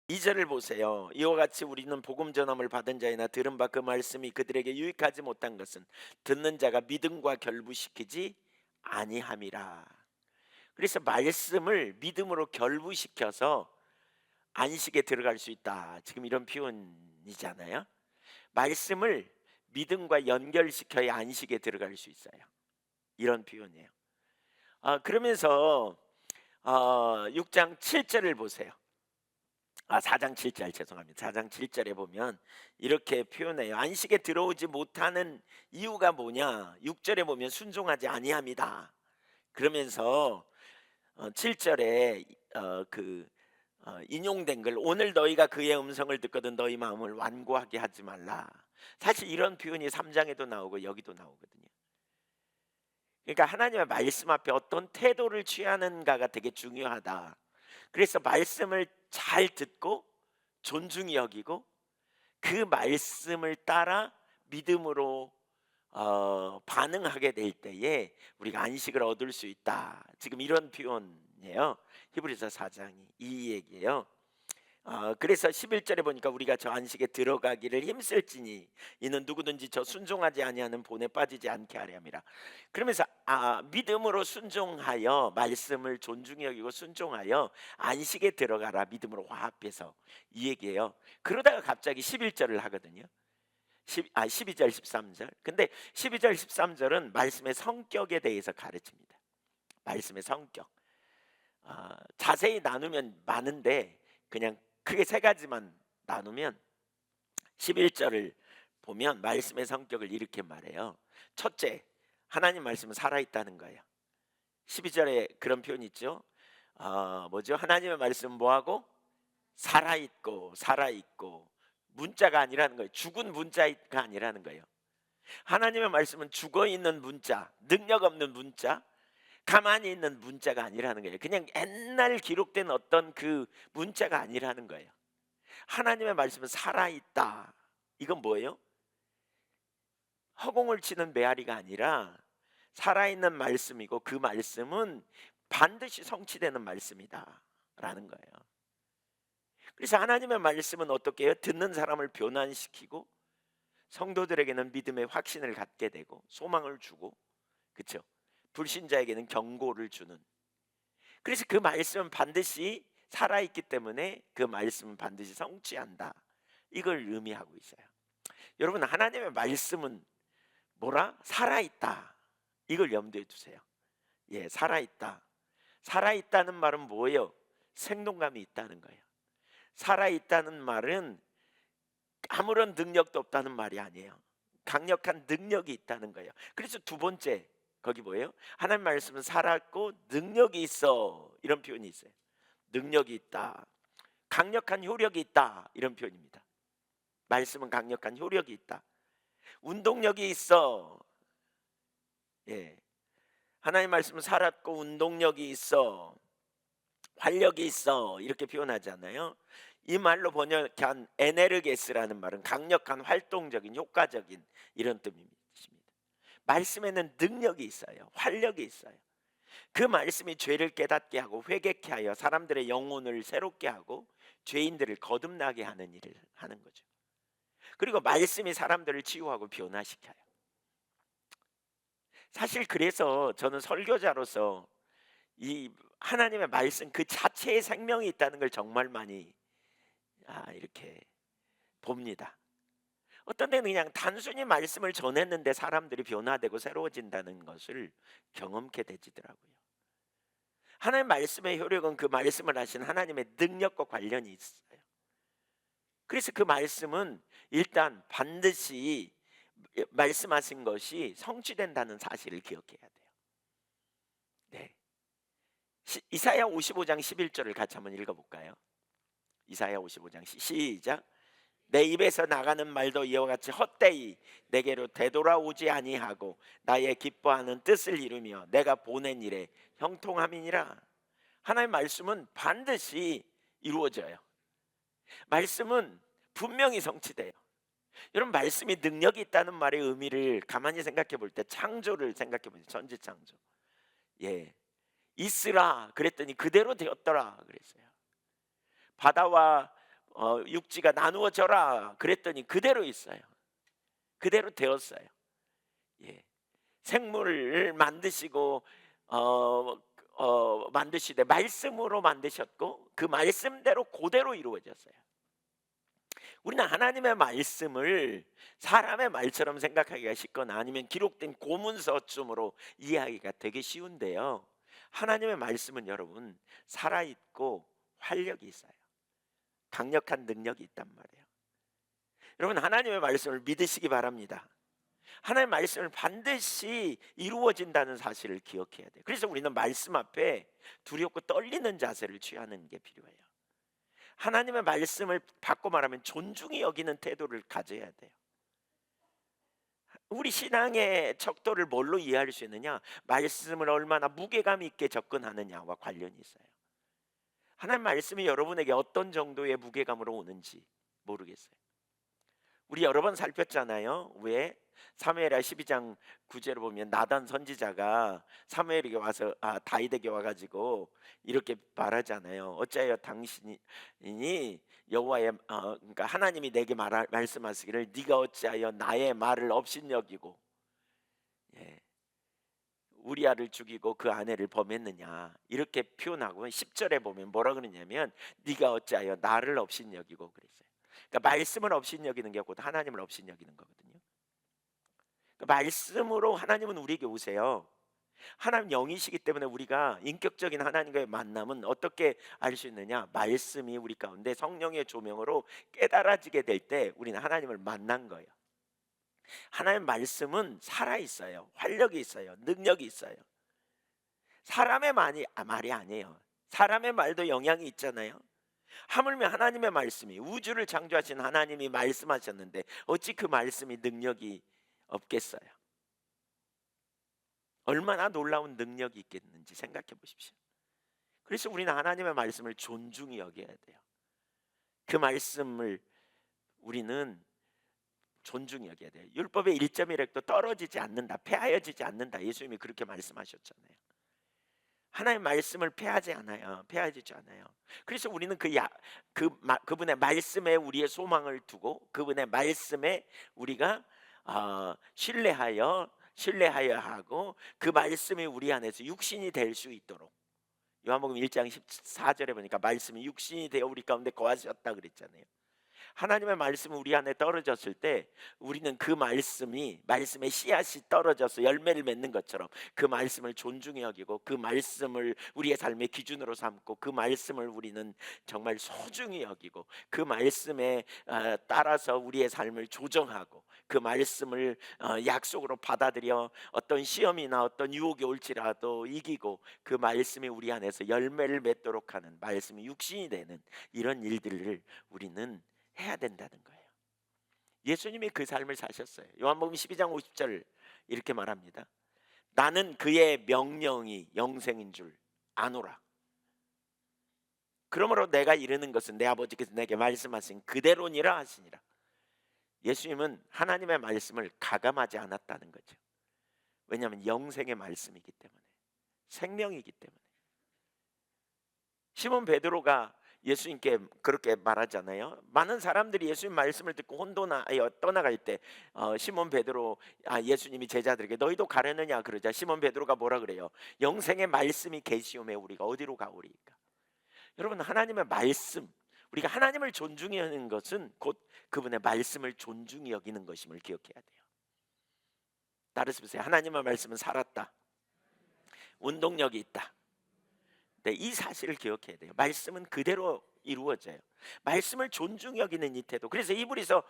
2절을 보세요. 이와 같이 우리는 복음 전함을 받은 자이나 들은 바 그 말씀이 그들에게 유익하지 못한 것은 듣는 자가 믿음과 결부시키지 아니함이라. 그래서 말씀을 믿음으로 결부시켜서 안식에 들어갈 수 있다. 지금 이런 표현이잖아요. 말씀을 믿음과 연결시켜야 안식에 들어갈 수 있어요. 이런 표현이에요. 그러면서 6장 7절을 보세요. 4장 7절 죄송합니다. 4장 7절에 보면 이렇게 표현해요. 안식에 들어오지 못하는 이유가 뭐냐? 6절에 보면 순종하지 아니함이다. 그러면서 7절에 인용된 걸 오늘 너희가 그의 음성을 듣거든 너희 마음을 완고하게 하지 말라. 사실 이런 표현이 3장에도 나오고 여기도 나오거든요. 그러니까 하나님의 말씀 앞에 어떤 태도를 취하는가가 되게 중요하다. 그래서 말씀을 잘 듣고 존중히 여기고 그 말씀을 따라 믿음으로 반응하게 될 때에 우리가 안식을 얻을 수 있다. 지금 이런 표현이에요. 히브리서 4장이 이 얘기예요. 그래서 11절에 보니까 우리가 저 안식에 들어가기를 힘쓸지니 이는 누구든지 저 순종하지 아니하는 본에 빠지지 않게 하렴이라. 그러면서 믿음으로 순종하여 말씀을 존중히 여기고 순종하여 안식에 들어가라. 믿음으로 화합해서 이 얘기예요. 그러다가 갑자기 11절을 하거든요. 12절 13절. 근데 12절 13절은 말씀의 성격에 대해서 가르칩니다. 말씀의 성격. 자세히 나누면 많은데 그냥 크게 세 가지만 나누면 11절을 보면 말씀의 성격을 이렇게 말해요. 첫째, 하나님 말씀은 살아있다는 거예요. 12절에 그런 표현이 있죠. 뭐죠? 하나님의 말씀은 뭐하고? 살아있고 문자가 아니라는 거예요. 죽은 문자가 아니라는 거예요. 하나님의 말씀은 죽어있는 문자, 능력 없는 문자, 가만히 있는 문자가 아니라는 거예요. 그냥 옛날 기록된 어떤 그 문자가 아니라는 거예요. 하나님의 말씀은 살아있다. 이건 뭐예요? 허공을 치는 메아리가 아니라 살아있는 말씀이고 그 말씀은 반드시 성취되는 말씀이다 라는 거예요. 그래서 하나님의 말씀은 어떻게 해요? 듣는 사람을 변화시키고 성도들에게는 믿음의 확신을 갖게 되고 소망을 주고, 그렇죠? 불신자에게는 경고를 주는. 그래서 그 말씀은 반드시 살아있기 때문에 그 말씀은 반드시 성취한다. 이걸 의미하고 있어요. 여러분, 하나님의 말씀은 뭐라? 살아있다. 이걸 염두에 두세요. 예, 살아있다. 살아있다는 말은 뭐예요? 생동감이 있다는 거예요. 살아있다는 말은 아무런 능력도 없다는 말이 아니에요. 강력한 능력이 있다는 거예요. 그래서 두 번째 거기 뭐예요? 하나님 말씀은 살았고 능력이 있어. 이런 표현이 있어요. 능력이 있다. 강력한 효력이 있다. 이런 표현입니다. 말씀은 강력한 효력이 있다. 운동력이 있어. 예. 하나님 말씀은 살았고 운동력이 있어. 활력이 있어. 이렇게 표현하잖아요. 이 말로 번역한 에네르게스라는 말은 강력한, 활동적인, 효과적인 이런 뜻입니다. 말씀에는 능력이 있어요. 활력이 있어요. 그 말씀이 죄를 깨닫게 하고 회개케 하여 사람들의 영혼을 새롭게 하고 죄인들을 거듭나게 하는 일을 하는 거죠. 그리고 말씀이 사람들을 치유하고 변화시켜요. 사실 그래서 저는 설교자로서 이 하나님의 말씀 그 자체에 생명이 있다는 걸 정말 많이 이렇게 봅니다. 어떤 때는 그냥 단순히 말씀을 전했는데 사람들이 변화되고 새로워진다는 것을 경험케 되지더라고요. 하나님의 말씀의 효력은 그 말씀을 하신 하나님의 능력과 관련이 있어요. 그래서 그 말씀은 일단 반드시 말씀하신 것이 성취된다는 사실을 기억해야 돼요. 네. 이사야 55장 11절을 같이 한번 읽어볼까요? 이사야 55장 시작. 내 입에서 나가는 말도 이와 같이 헛되이 내게로 되돌아오지 아니하고 나의 기뻐하는 뜻을 이루며 내가 보낸 일에 형통함이니라. 하나님의 말씀은 반드시 이루어져요. 말씀은 분명히 성취돼요. 여러분, 말씀이 능력이 있다는 말의 의미를 가만히 생각해 볼 때 창조를 생각해 보세요. 전지창조. 예, 있으라 그랬더니 그대로 되었더라 그랬어요. 바다와 육지가 나누어져라 그랬더니 그대로 있어요. 그대로 되었어요. 예. 생물을 만드시고 만드시되 말씀으로 만드셨고 그 말씀대로 그대로 이루어졌어요. 우리는 하나님의 말씀을 사람의 말처럼 생각하기가 쉽거나 아니면 기록된 고문서쯤으로 이해하기가 되게 쉬운데요. 하나님의 말씀은 여러분 살아있고 활력이 있어요. 강력한 능력이 있단 말이에요. 여러분 하나님의 말씀을 믿으시기 바랍니다. 하나님의 말씀을 반드시 이루어진다는 사실을 기억해야 돼요. 그래서 우리는 말씀 앞에 두렵고 떨리는 자세를 취하는 게 필요해요. 하나님의 말씀을 바꿔 말하면 존중히 여기는 태도를 가져야 돼요. 우리 신앙의 척도를 뭘로 이해할 수 있느냐? 말씀을 얼마나 무게감 있게 접근하느냐와 관련이 있어요. 하나님 말씀이 여러분에게 어떤 정도의 무게감으로 오는지 모르겠어요. 우리 여러 번 살폈잖아요. 왜? 사무엘하 12장 9절을 보면 나단 선지자가 사무엘에게 와서 다윗에게 와가지고 이렇게 말하잖아요. 어찌하여 당신이 여호와의 그러니까 하나님이 내게 말씀하시기를 네가 어찌하여 나의 말을 업신여기고 우리아를 죽이고 그 아내를 범했느냐 이렇게 표현하고 10절에 보면 뭐라 그러냐면 네가 어찌하여 나를 업신여기고 그랬어요. 그러니까 말씀을 업신여기는 게 곧 하나님을 업신여기는 거거든요. 그러니까 말씀으로 하나님은 우리에게 오세요. 하나님 영이시기 때문에 우리가 인격적인 하나님과의 만남은 어떻게 알 수 있느냐? 말씀이 우리 가운데 성령의 조명으로 깨달아지게 될 때 우리는 하나님을 만난 거예요. 하나님의 말씀은 살아있어요. 활력이 있어요. 능력이 있어요. 사람의 말이 아니에요. 사람의 말도 영향이 있잖아요. 하물며 하나님의 말씀이 우주를 창조하신 하나님이 말씀하셨는데 어찌 그 말씀이 능력이 없겠어요? 얼마나 놀라운 능력이 있겠는지 생각해 보십시오. 그래서 우리는 하나님의 말씀을 존중히 여겨야 돼요. 그 말씀을 우리는 존중히 여겨야 돼요. 율법의 1.1획도 떨어지지 않는다, 폐하여지지 않는다. 예수님이 그렇게 말씀하셨잖아요. 하나님의 말씀을 폐하지 않아요. 폐하지 않아요. 그래서 우리는 그분의 말씀에 우리의 소망을 두고 그분의 말씀에 우리가 신뢰하여 하고 그 말씀이 우리 안에서 육신이 될 수 있도록 요한복음 1장 14절에 보니까 말씀이 육신이 되어 우리 가운데 거하셨다 그랬잖아요. 하나님의 말씀이 우리 안에 떨어졌을 때 우리는 그 말씀의 씨앗이 떨어져서 열매를 맺는 것처럼 그 말씀을 존중히 여기고 그 말씀을 우리의 삶의 기준으로 삼고 그 말씀을 우리는 정말 소중히 여기고 그 말씀에 따라서 우리의 삶을 조정하고 그 말씀을 약속으로 받아들여 어떤 시험이나 어떤 유혹이 올지라도 이기고 그 말씀이 우리 안에서 열매를 맺도록 하는 말씀이 육신이 되는 이런 일들을 우리는 해야 된다는 거예요. 예수님이 그 삶을 사셨어요. 요한복음 12장 50절 이렇게 말합니다. 나는 그의 명령이 영생인 줄 아노라. 그러므로 내가 이르는 것은 내 아버지께서 내게 말씀하신 그대로니라 하시니라. 예수님은 하나님의 말씀을 가감하지 않았다는 거죠. 왜냐하면 영생의 말씀이기 때문에, 생명이기 때문에. 시몬 베드로가 예수님께 그렇게 말하잖아요. 많은 사람들이 예수님 말씀을 듣고 혼돈하여 떠나갈 때 시몬 베드로 예수님이 제자들에게 너희도 가려느냐 그러자 시몬 베드로가 뭐라 그래요? 영생의 말씀이 계시오매 우리가 어디로 가오리까? 여러분 하나님의 말씀, 우리가 하나님을 존중히 여기는 것은 곧 그분의 말씀을 존중히 여기는 것임을 기억해야 돼요. 따라서 보세요. 하나님의 말씀은 살았다. 운동력이 있다. 네, 이 사실을 기억해야 돼요. 말씀은 그대로 이루어져요. 말씀을 존중히 여기는 이 태도. 그래서 이불에서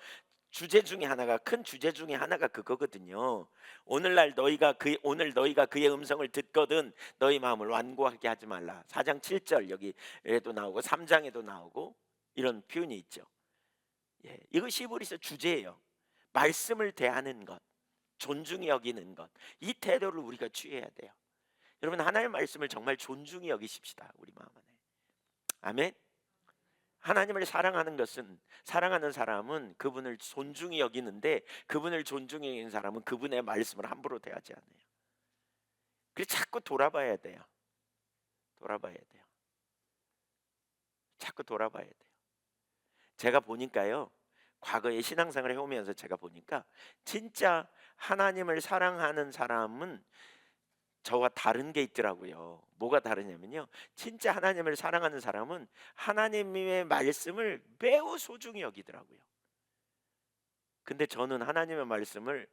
주제 중에 하나가 큰 주제 중에 하나가 그거거든요. 오늘 너희가 그의 음성을 듣거든 너희 마음을 완고하게 하지 말라. 4장 7절 여기에도 나오고 3장에도 나오고 이런 표현이 있죠. 이것이 이불에서 주제예요. 말씀을 대하는 것, 존중히 여기는 것, 이 태도를 우리가 취해야 돼요. 여러분 하나님의 말씀을 정말 존중히 여기십시다. 우리 마음 안에. 아멘. 하나님을 사랑하는 사람은 그분을 존중히 여기는데 그분을 존중히 여기는 사람은 그분의 말씀을 함부로 대하지 않아요. 그래서 자꾸 돌아봐야 돼요. 자꾸 돌아봐야 돼요. 제가 보니까요. 과거에 신앙생활을 해오면서 제가 보니까 진짜 하나님을 사랑하는 사람은 저와 다른 게 있더라고요. 뭐가 다르냐면요. 진짜 하나님을 사랑하는 사람은 하나님의 말씀을 매우 소중히 여기더라고요. 근데 저는 하나님의 말씀을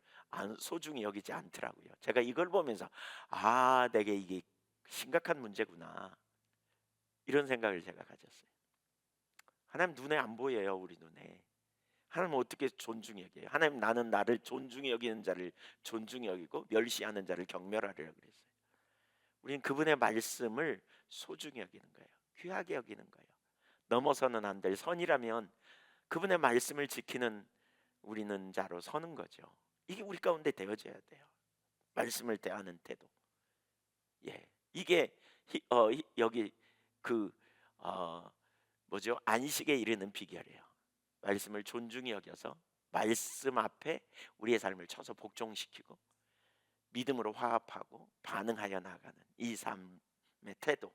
소중히 여기지 않더라고요. 제가 이걸 보면서 내게 이게 심각한 문제구나. 이런 생각을 제가 가졌어요. 하나님 눈에 안 보여요, 우리 눈에. 하나님은 어떻게 존중히 여겨요? 하나님, 나는 나를 존중히 여기는 자를 존중히 여기고 멸시하는 자를 경멸하리라 그랬어요. 우리는 그분의 말씀을 소중히 여기는 거예요. 귀하게 여기는 거예요. 넘어서는 안 될 선이라면 그분의 말씀을 지키는 우리는 자로 서는 거죠. 이게 우리 가운데 되어져야 돼요. 말씀을 대하는 태도. 예, 이게 여기 그 뭐죠? 안식에 이르는 비결이에요. 말씀을 존중히 여겨서 말씀 앞에 우리의 삶을 쳐서 복종시키고 믿음으로 화합하고 반응하여 나가는 이 삶의 태도.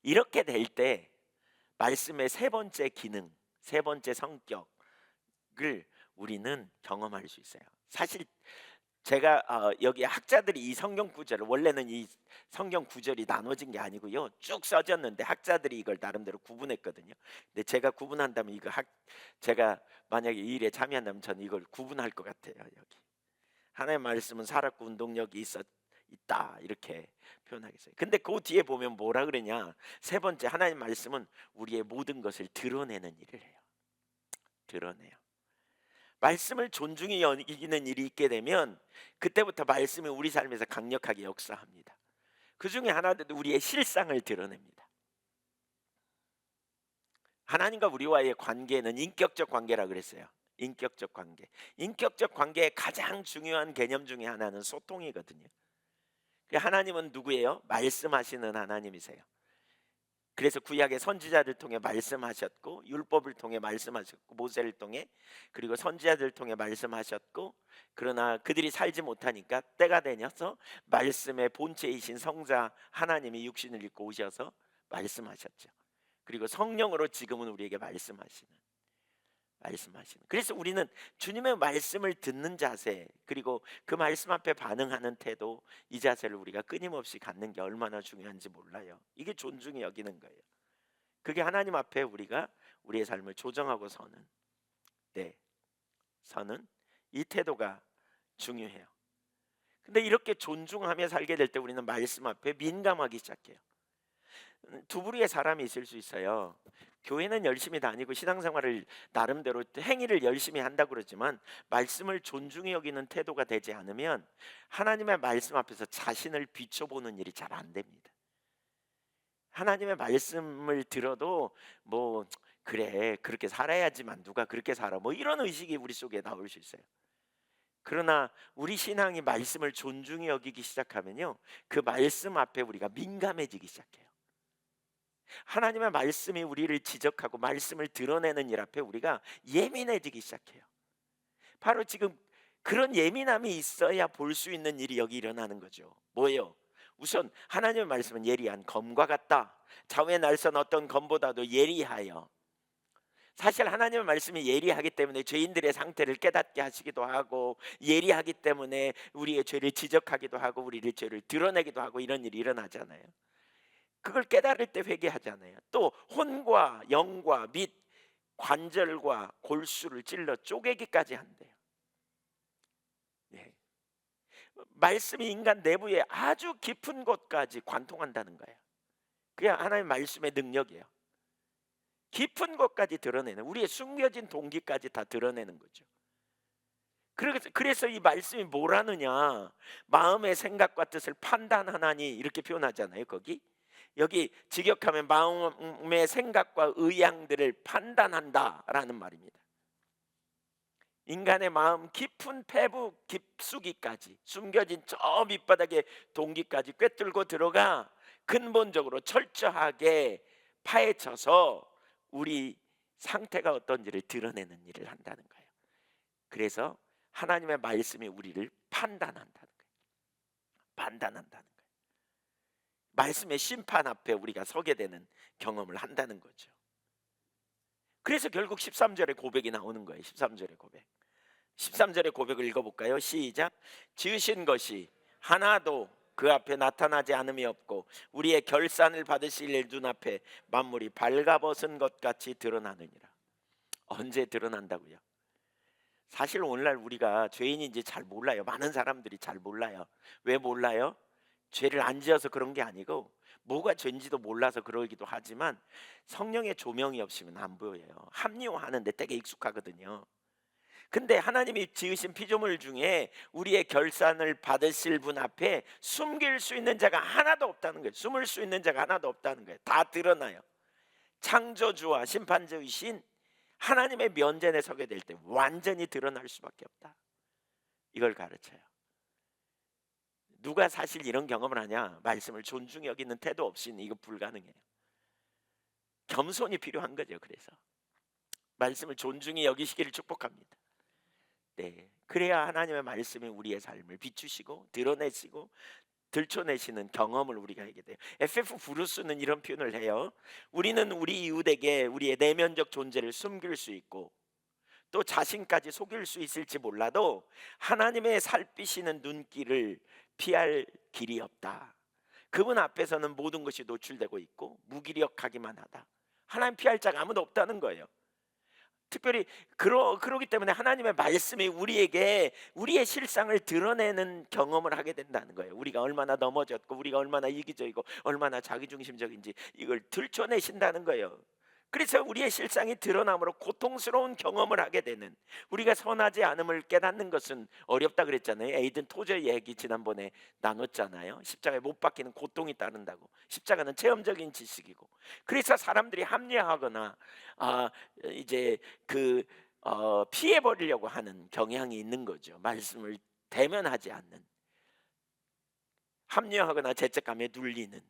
이렇게 될 때 말씀의 세 번째 기능, 세 번째 성격을 우리는 경험할 수 있어요. 사실 제가 여기 학자들이 이 성경 구절을, 원래는 이 성경 구절이 나눠진 게 아니고요, 쭉 써졌는데 학자들이 이걸 나름대로 구분했거든요. 근데 제가 구분한다면 제가 만약에 이 일에 참여한다면 저는 이걸 구분할 것 같아요. 여기 하나님의 말씀은 살았고 운동력이 있다, 이렇게 표현하겠어요. 근데 그 뒤에 보면 뭐라 그러냐, 세 번째, 하나님 말씀은 우리의 모든 것을 드러내는 일을 해요. 드러내요. 말씀을 존중히 여기는 일이 있게 되면 그때부터 말씀이 우리 삶에서 강력하게 역사합니다. 그 중에 하나도 우리의 실상을 드러냅니다. 하나님과 우리와의 관계는 인격적 관계라 그랬어요. 인격적 관계. 인격적 관계의 가장 중요한 개념 중에 하나는 소통이거든요. 하나님은 누구예요? 말씀하시는 하나님이세요. 그래서 구약의 선지자들 통해 말씀하셨고, 율법을 통해 말씀하셨고, 모세를 통해, 그리고 선지자들 통해 말씀하셨고, 그러나 그들이 살지 못하니까 때가 되어서 말씀의 본체이신 성자 하나님이 육신을 입고 오셔서 말씀하셨죠. 그리고 성령으로 지금은 우리에게 말씀하시는. 그래서 우리는 주님의 말씀을 듣는 자세, 그리고 그 말씀 앞에 반응하는 태도, 이 자세를 우리가 끊임없이 갖는 게 얼마나 중요한지 몰라요. 이게 존중히 여기는 거예요. 그게 하나님 앞에 우리가 우리의 삶을 조정하고 서는 이 태도가 중요해요. 근데 이렇게 존중하며 살게 될 때 우리는 말씀 앞에 민감하기 시작해요. 두 부류의 사람이 있을 수 있어요. 교회는 열심히 다니고 신앙생활을 나름대로 행위를 열심히 한다고 그러지만 말씀을 존중히 여기는 태도가 되지 않으면 하나님의 말씀 앞에서 자신을 비춰보는 일이 잘 안 됩니다. 하나님의 말씀을 들어도 뭐 그래, 그렇게 살아야지만 누가 그렇게 살아, 뭐 이런 의식이 우리 속에 나올 수 있어요. 그러나 우리 신앙이 말씀을 존중히 여기기 시작하면요, 그 말씀 앞에 우리가 민감해지기 시작해요. 하나님의 말씀이 우리를 지적하고 말씀을 드러내는 일 앞에 우리가 예민해지기 시작해요. 바로 지금 그런 예민함이 있어야 볼 수 있는 일이 여기 일어나는 거죠. 뭐예요? 우선 하나님의 말씀은 예리한 검과 같다. 좌우에 날선 어떤 검보다도 예리하여. 사실 하나님의 말씀이 예리하기 때문에 죄인들의 상태를 깨닫게 하시기도 하고, 예리하기 때문에 우리의 죄를 지적하기도 하고, 우리의 죄를 드러내기도 하고, 이런 일이 일어나잖아요. 그걸 깨달을 때 회개하잖아요. 또 혼과 영과 및 관절과 골수를 찔러 쪼개기까지 한대요. 네. 말씀이 인간 내부에 아주 깊은 곳까지 관통한다는 거예요. 그게 하나님의 말씀의 능력이에요. 깊은 곳까지 드러내는, 우리의 숨겨진 동기까지 다 드러내는 거죠. 그래서 이 말씀이 뭐라느냐, 마음의 생각과 뜻을 판단하나니, 이렇게 표현하잖아요. 여기 직역하면 마음의 생각과 의향들을 판단한다라는 말입니다. 인간의 마음 깊은 폐부 깊숙이까지, 숨겨진 저 밑바닥의 동기까지 꿰뚫고 들어가 근본적으로 철저하게 파헤쳐서 우리 상태가 어떤지를 드러내는 일을 한다는 거예요. 그래서 하나님의 말씀이 우리를 판단한다는 거예요. 판단한다는 거예요. 말씀의 심판 앞에 우리가 서게 되는 경험을 한다는 거죠. 그래서 결국 13절에 고백이 나오는 거예요. 13절의 고백. 13절의 고백을 읽어볼까요? 시작. 지으신 것이 하나도 그 앞에 나타나지 않음이 없고 우리의 결산을 받으실 눈앞에 만물이 발가벗은 것 같이 드러나느니라. 언제 드러난다고요? 사실 오늘날 우리가 죄인인지 잘 몰라요. 많은 사람들이 잘 몰라요. 왜 몰라요? 죄를 안 지어서 그런 게 아니고 뭐가 죄인지도 몰라서 그러기도 하지만 성령의 조명이 없으면 안 보여요. 합리화하는데 되게 익숙하거든요. 근데 하나님이 지으신 피조물 중에 우리의 결산을 받으실 분 앞에 숨길 수 있는 자가 하나도 없다는 거예요. 숨을 수 있는 자가 하나도 없다는 거예요. 다 드러나요. 창조주와 심판주이신 하나님의 면전에 서게 될 때 완전히 드러날 수밖에 없다. 이걸 가르쳐요. 누가 사실 이런 경험을 하냐? 말씀을 존중히 여기는 태도 없이는 이거 불가능해요. 겸손이 필요한 거죠. 그래서 말씀을 존중히 여기시기를 축복합니다. 네, 그래야 하나님의 말씀이 우리의 삶을 비추시고 드러내시고 들춰내시는 경험을 우리가 하게 돼요. FF 브루스는 이런 표현을 해요. 우리는 우리 이웃에게 우리의 내면적 존재를 숨길 수 있고 또 자신까지 속일 수 있을지 몰라도 하나님의 살피시는 눈길을 피할 길이 없다. 그분 앞에서는 모든 것이 노출되고 있고 무기력하기만 하다. 하나님 피할 자가 아무도 없다는 거예요. 특별히 그러기 때문에 하나님의 말씀이 우리에게 우리의 실상을 드러내는 경험을 하게 된다는 거예요. 우리가 얼마나 넘어졌고 우리가 얼마나 이기적이고 얼마나 자기중심적인지 이걸 들춰내신다는 거예요. 그래서 우리의 실상이 드러남으로 고통스러운 경험을 하게 되는, 우리가 선하지 않음을 깨닫는 것은 어렵다 그랬잖아요. 에이든 토저 얘기 지난번에 나눴잖아요. 십자가에 못 박히는 고통이 따른다고. 십자가는 체험적인 지식이고, 그래서 사람들이 합리화하거나 이제 피해 버리려고 하는 경향이 있는 거죠. 말씀을 대면하지 않는, 합리화하거나 죄책감에 눌리는,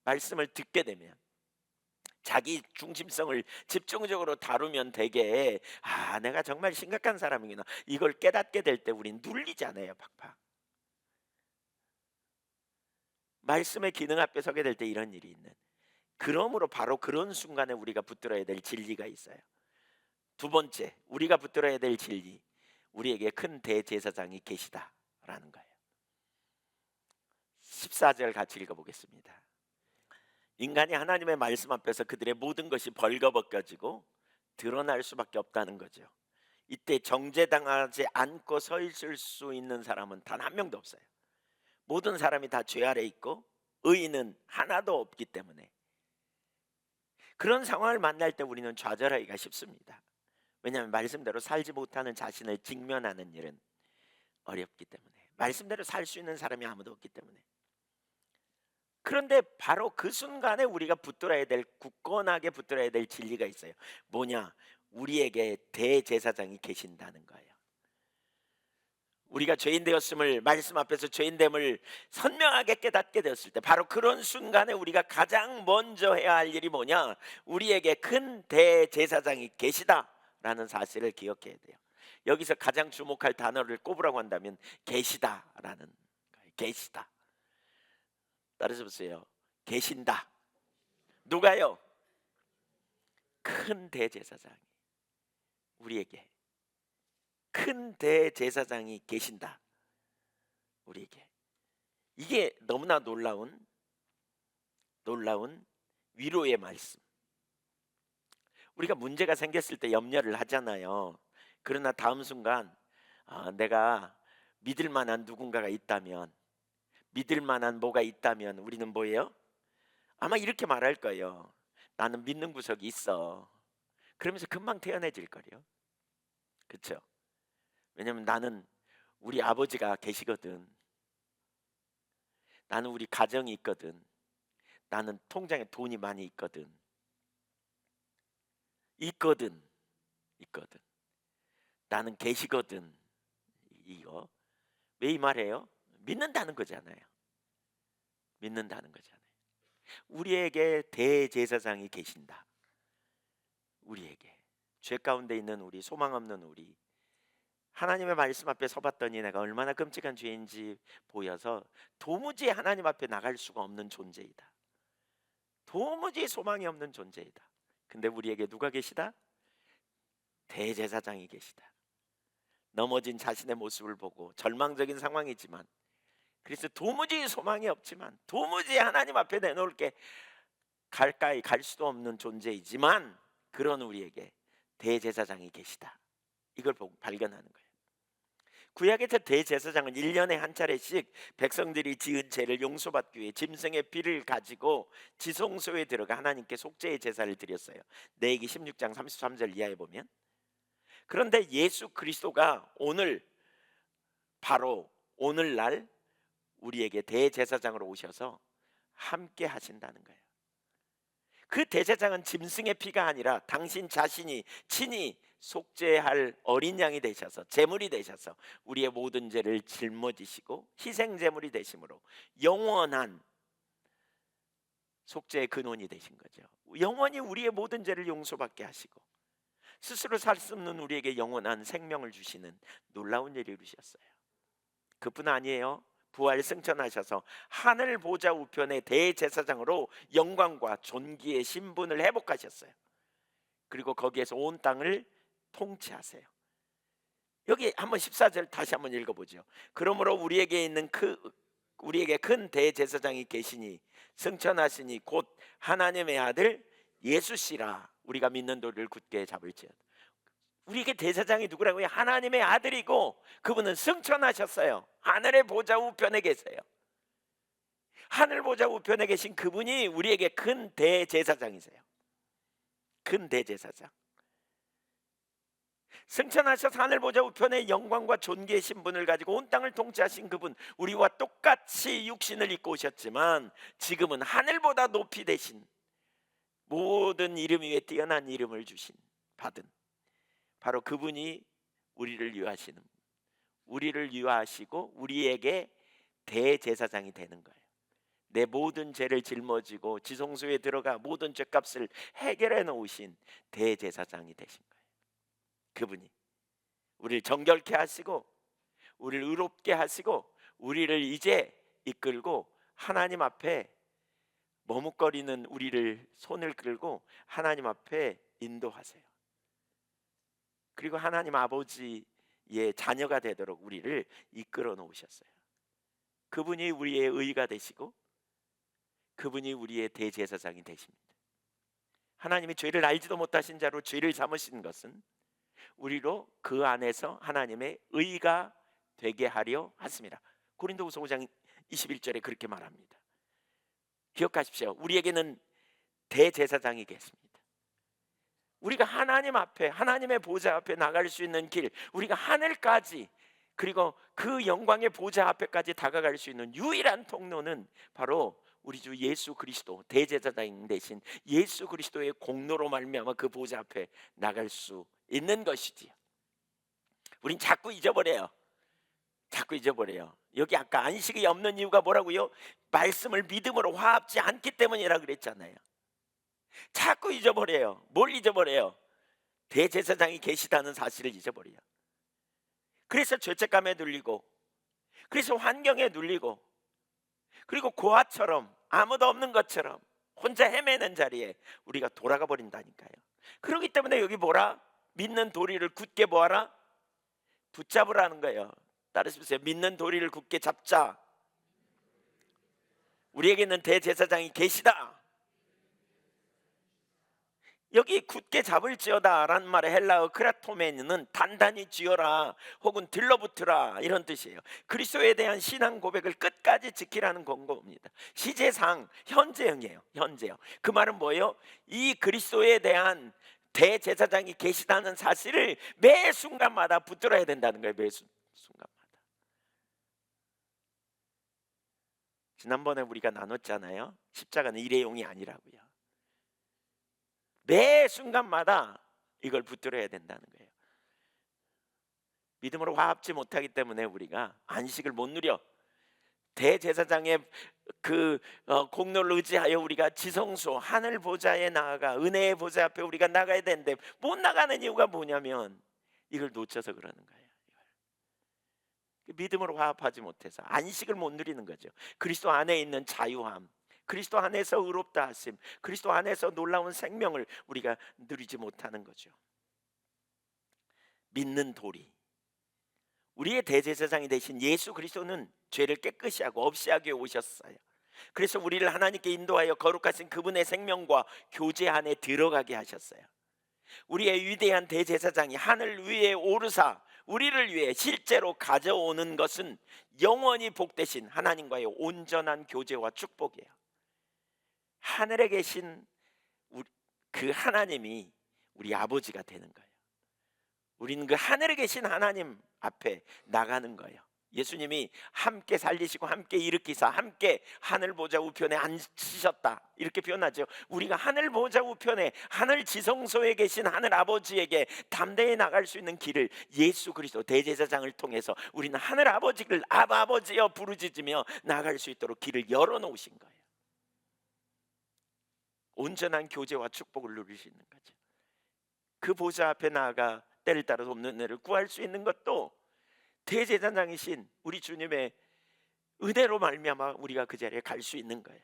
말씀을 듣게 되면 자기 중심성을 집중적으로 다루면 되게 내가 정말 심각한 사람이구나 이걸 깨닫게 될 때 우린 눌리잖아요. 팍팍. 말씀의 기능 앞에 서게 될 때 이런 일이 있는, 그러므로 바로 그런 순간에 우리가 붙들어야 될 진리가 있어요. 두 번째, 우리가 붙들어야 될 진리, 우리에게 큰 대제사장이 계시다라는 거예요. 14절 같이 읽어보겠습니다. 인간이 하나님의 말씀 앞에서 그들의 모든 것이 벌거벗겨지고 드러날 수밖에 없다는 거죠. 이때 정죄당하지 않고 서 있을 수 있는 사람은 단 한 명도 없어요. 모든 사람이 다 죄 아래 있고 의인은 하나도 없기 때문에 그런 상황을 만날 때 우리는 좌절하기가 쉽습니다. 왜냐하면 말씀대로 살지 못하는 자신을 직면하는 일은 어렵기 때문에, 말씀대로 살 수 있는 사람이 아무도 없기 때문에. 그런데 바로 그 순간에 우리가 붙들어야 될, 굳건하게 붙들어야 될 진리가 있어요. 뭐냐? 우리에게 대제사장이 계신다는 거예요. 우리가 죄인 되었음을, 말씀 앞에서 죄인됨을 선명하게 깨닫게 되었을 때 바로 그런 순간에 우리가 가장 먼저 해야 할 일이 뭐냐? 우리에게 큰 대제사장이 계시다라는 사실을 기억해야 돼요. 여기서 가장 주목할 단어를 꼽으라고 한다면 계시다라는 거예요. 계시다. 따라서 보세요. 계신다. 누가요? 큰 대제사장이, 우리에게 큰 대제사장이 계신다. 우리에게. 이게 너무나 놀라운 위로의 말씀. 우리가 문제가 생겼을 때 염려를 하잖아요. 그러나 다음 순간 내가 믿을 만한 누군가가 있다면, 믿을 만한 뭐가 있다면 우리는 뭐예요? 아마 이렇게 말할 거예요. 나는 믿는 구석이 있어. 그러면서 금방 태어나질 거예요. 그렇죠? 왜냐면 나는 우리 아버지가 계시거든. 나는 우리 가정이 있거든. 나는 통장에 돈이 많이 있거든. 있거든. 나는 계시거든. 이거 왜 이 말해요? 믿는다는 거잖아요. 믿는다는 거잖아요. 우리에게 대제사장이 계신다. 우리에게 죄 가운데 있는 우리, 소망 없는 우리, 하나님의 말씀 앞에 서봤더니 내가 얼마나 끔찍한 죄인지 보여서 도무지 하나님 앞에 나갈 수가 없는 존재이다. 도무지 소망이 없는 존재이다. 근데 우리에게 누가 계시다? 대제사장이 계시다. 넘어진 자신의 모습을 보고 절망적인 상황이지만, 그래서 도무지 소망이 없지만, 도무지 하나님 앞에 내놓을 게 가까이 갈 수도 없는 존재이지만, 그런 우리에게 대제사장이 계시다, 이걸 보고 발견하는 거예요. 구약에서 대제사장은 1년에 한 차례씩 백성들이 지은 죄를 용서받기 위해 짐승의 피를 가지고 지성소에 들어가 하나님께 속죄의 제사를 드렸어요. 레위기 16장 33절 이하에 보면. 그런데 예수 그리스도가 오늘, 바로 오늘날 우리에게 대제사장으로 오셔서 함께 하신다는 거예요. 그 대제사장은 짐승의 피가 아니라 당신 자신이 친히 속죄할 어린 양이 되셔서, 제물이 되셔서 우리의 모든 죄를 짊어지시고 희생 제물이 되심으로 영원한 속죄의 근원이 되신 거죠. 영원히 우리의 모든 죄를 용서받게 하시고 스스로 살 수 없는 우리에게 영원한 생명을 주시는 놀라운 일을 이루셨어요. 그뿐 아니에요. 부활 승천하셔서 하늘 보좌 우편의 대제사장으로 영광과 존귀의 신분을 회복하셨어요. 그리고 거기에서 온 땅을 통치하세요. 여기 한번 14절 다시 한번 읽어보죠. 그러므로 우리에게 큰 대제사장이 계시니 승천하시니 곧 하나님의 아들 예수시라. 우리가 믿는 도리를 굳게 잡을지어다. 우리에게 대제사장이 누구라고요? 하나님의 아들이고 그분은 승천하셨어요. 하늘의 보좌 우편에 계세요. 하늘 보좌 우편에 계신 그분이 우리에게 큰 대제사장이세요. 큰 대제사장. 승천하셔서 하늘 보좌 우편의 영광과 존귀의 신분을 가지고 온 땅을 통치하신 그분, 우리와 똑같이 육신을 입고 오셨지만 지금은 하늘보다 높이 되신, 모든 이름 위에 뛰어난 이름을 받은 바로 그분이 우리를 유하시고 우리에게 대제사장이 되는 거예요. 내 모든 죄를 짊어지고 지성소에 들어가 모든 죄값을 해결해 놓으신 대제사장이 되신 거예요. 그분이 우리를 정결케 하시고 우리를 의롭게 하시고 우리를 이제 이끌고 하나님 앞에 머뭇거리는 우리를 손을 끌고 하나님 앞에 인도하세요. 그리고 하나님 아버지의 자녀가 되도록 우리를 이끌어 놓으셨어요. 그분이 우리의 의가 되시고 그분이 우리의 대제사장이 되십니다. 하나님이 죄를 알지도 못하신 자로 죄를 삼으신 것은 우리로 그 안에서 하나님의 의가 되게 하려 하십니다. 고린도후서 5장 21절에 그렇게 말합니다. 기억하십시오. 우리에게는 대제사장이 계십니다. 우리가 하나님 앞에, 하나님의 보좌 앞에 나갈 수 있는 길, 우리가 하늘까지, 그리고 그 영광의 보좌 앞에까지 다가갈 수 있는 유일한 통로는 바로 우리 주 예수 그리스도, 대제사장 대신 예수 그리스도의 공로로 말미암아 그 보좌 앞에 나갈 수 있는 것이지요. 우린 자꾸 잊어버려요. 여기 아까 안식이 없는 이유가 뭐라고요? 말씀을 믿음으로 화합지 않기 때문이라 그랬잖아요. 자꾸 잊어버려요. 뭘 잊어버려요? 대제사장이 계시다는 사실을 잊어버려요. 그래서 죄책감에 눌리고, 그래서 환경에 눌리고, 그리고 고아처럼 아무도 없는 것처럼 혼자 헤매는 자리에 우리가 돌아가 버린다니까요. 그렇기 때문에 여기 뭐라? 믿는 도리를 굳게 뭐하라? 붙잡으라는 거예요. 따르십시오. 믿는 도리를 굳게 잡자. 우리에게는 대제사장이 계시다. 여기 굳게 잡을지어다 라는 말의 헬라어 크라토메는 단단히 쥐어라 혹은 들러붙으라 이런 뜻이에요. 그리스도에 대한 신앙 고백을 끝까지 지키라는 권고입니다. 시제상 현재형이에요. 현재형. 그 말은 뭐예요? 이 그리스도에 대한 대제사장이 계시다는 사실을 매 순간마다 붙들어야 된다는 거예요. 매 순간마다. 지난번에 우리가 나눴잖아요. 십자가는 일회용이 아니라고요. 매 순간마다 이걸 붙들어야 된다는 거예요. 믿음으로 화합지 못하기 때문에 우리가 안식을 못 누려. 대제사장의 공로를 의지하여 우리가 지성소 하늘 보좌에 나아가 은혜의 보좌 앞에 우리가 나가야 되는데 못 나가는 이유가 뭐냐면 이걸 놓쳐서 그러는 거예요. 믿음으로 화합하지 못해서 안식을 못 누리는 거죠. 그리스도 안에 있는 자유함, 그리스도 안에서 의롭다 하심, 그리스도 안에서 놀라운 생명을 우리가 누리지 못하는 거죠. 믿는 도리, 우리의 대제사장이 되신 예수 그리스도는 죄를 깨끗이 하고 없이 하기 위해 오셨어요. 그래서 우리를 하나님께 인도하여 거룩하신 그분의 생명과 교제 안에 들어가게 하셨어요. 우리의 위대한 대제사장이 하늘 위에 오르사 우리를 위해 실제로 가져오는 것은 영원히 복되신 하나님과의 온전한 교제와 축복이에요. 하늘에 계신 그 하나님이 우리 아버지가 되는 거예요. 우리는 그 하늘에 계신 하나님 앞에 나가는 거예요. 예수님이 함께 살리시고 함께 일으키사 함께 하늘 보좌 우편에 앉히셨다, 이렇게 표현하죠. 우리가 하늘 보좌 우편에 하늘 지성소에 계신 하늘 아버지에게 담대히 나갈 수 있는 길을 예수 그리스도 대제사장을 통해서 우리는 하늘 아버지를 아바 아버지여 부르짖으며 나갈 수 있도록 길을 열어놓으신 거예요. 온전한 교제와 축복을 누릴 수 있는 거죠. 그 보좌 앞에 나아가 때를 따라서 없는 애를 구할 수 있는 것도 대제사장이신 우리 주님의 은혜로 말미암아 우리가 그 자리에 갈 수 있는 거예요.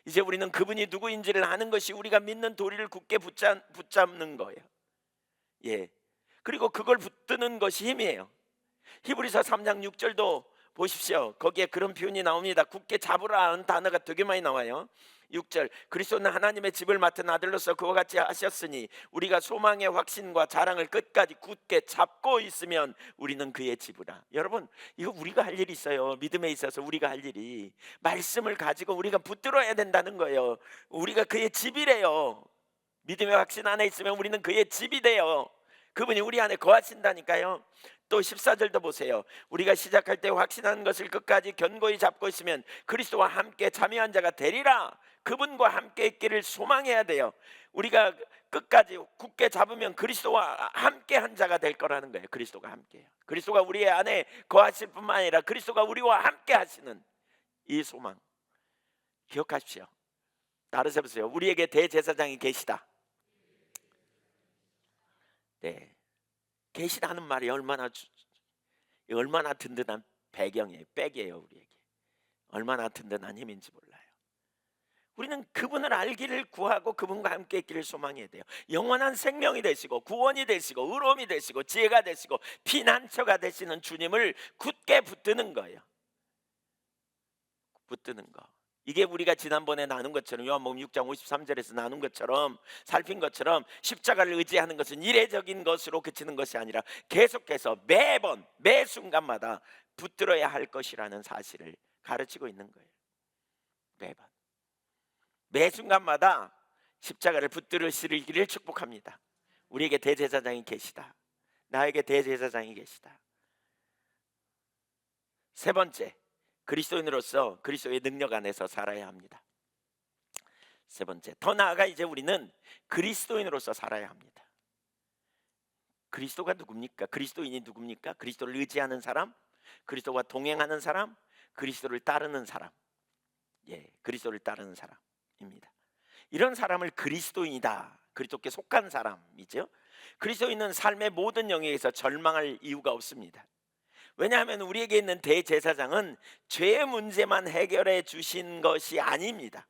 이제 우리는 그분이 누구인지를 아는 것이 우리가 믿는 도리를 굳게 붙잡는 거예요. 예. 그리고 그걸 붙드는 것이 힘이에요. 히브리서 3장 6절도 보십시오. 거기에 그런 표현이 나옵니다. 굳게 잡으라는 단어가 되게 많이 나와요. 6절, 그리스도는 하나님의 집을 맡은 아들로서 그와 같이 하셨으니 우리가 소망의 확신과 자랑을 끝까지 굳게 잡고 있으면 우리는 그의 집이라. 여러분, 이거 우리가 할 일이 있어요. 믿음에 있어서 우리가 할 일이, 말씀을 가지고 우리가 붙들어야 된다는 거예요. 우리가 그의 집이래요. 믿음의 확신 안에 있으면 우리는 그의 집이 돼요. 그분이 우리 안에 거하신다니까요. 또 14절도 보세요. 우리가 시작할 때 확신한 것을 끝까지 견고히 잡고 있으면 그리스도와 함께 참여한 자가 되리라. 그분과 함께 있기를 소망해야 돼요. 우리가 끝까지 굳게 잡으면 그리스도와 함께 한 자가 될 거라는 거예요. 그리스도가 함께해요. 그리스도가 우리 안에 거하실 뿐만 아니라 그리스도가 우리와 함께 하시는 이 소망 기억하십시오. 따라서 보세요. 우리에게 대제사장이 계시다. 네, 계시다는 말이 얼마나 든든한 배경이에요. 백이에요. 우리에게 얼마나 든든한 힘인지 몰라요. 우리는 그분을 알기를 구하고 그분과 함께 있기를 소망해야 돼요. 영원한 생명이 되시고 구원이 되시고 의로움이 되시고 지혜가 되시고 피난처가 되시는 주님을 굳게 붙드는 거예요. 붙드는 거. 이게 우리가 지난번에 나눈 것처럼 요한복음 6장 53절에서 나눈 것처럼 살핀 것처럼 십자가를 의지하는 것은 이례적인 것으로 그치는 것이 아니라 계속해서 매번 매 순간마다 붙들어야 할 것이라는 사실을 가르치고 있는 거예요. 매번 매 순간마다 십자가를 붙들으시기를 축복합니다. 우리에게 대제사장이 계시다. 나에게 대제사장이 계시다. 세 번째, 그리스도인으로서 그리스도의 능력 안에서 살아야 합니다. 세 번째, 더 나아가 이제 우리는 그리스도인으로서 살아야 합니다. 그리스도가 누굽니까? 그리스도인이 누굽니까? 그리스도를 의지하는 사람, 그리스도와 동행하는 사람, 그리스도를 따르는 사람. 예, 그리스도를 따르는 사람입니다. 이런 사람을 그리스도인이다, 그리스도께 속한 사람이죠. 그리스도인은 삶의 모든 영역에서 절망할 이유가 없습니다. 왜냐하면 우리에게 있는 대제사장은 죄의 문제만 해결해 주신 것이 아닙니다.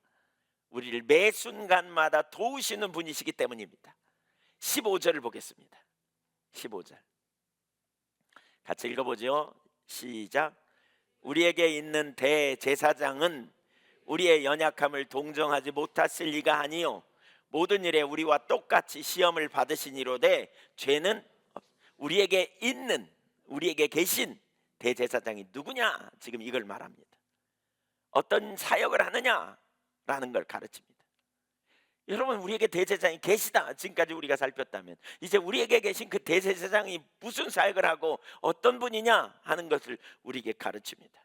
우리를 매 순간마다 도우시는 분이시기 때문입니다. 15절을 보겠습니다. 15절 같이 읽어보죠. 시작. 우리에게 있는 대제사장은 우리의 연약함을 동정하지 못하실 리가 아니요 모든 일에 우리와 똑같이 시험을 받으시니로되 죄는 우리에게 있는, 우리에게 계신 대제사장이 누구냐? 지금 이걸 말합니다. 어떤 사역을 하느냐라는 걸 가르칩니다. 여러분, 우리에게 대제사장이 계시다. 지금까지 우리가 살폈다면 이제 우리에게 계신 그 대제사장이 무슨 사역을 하고 어떤 분이냐 하는 것을 우리에게 가르칩니다.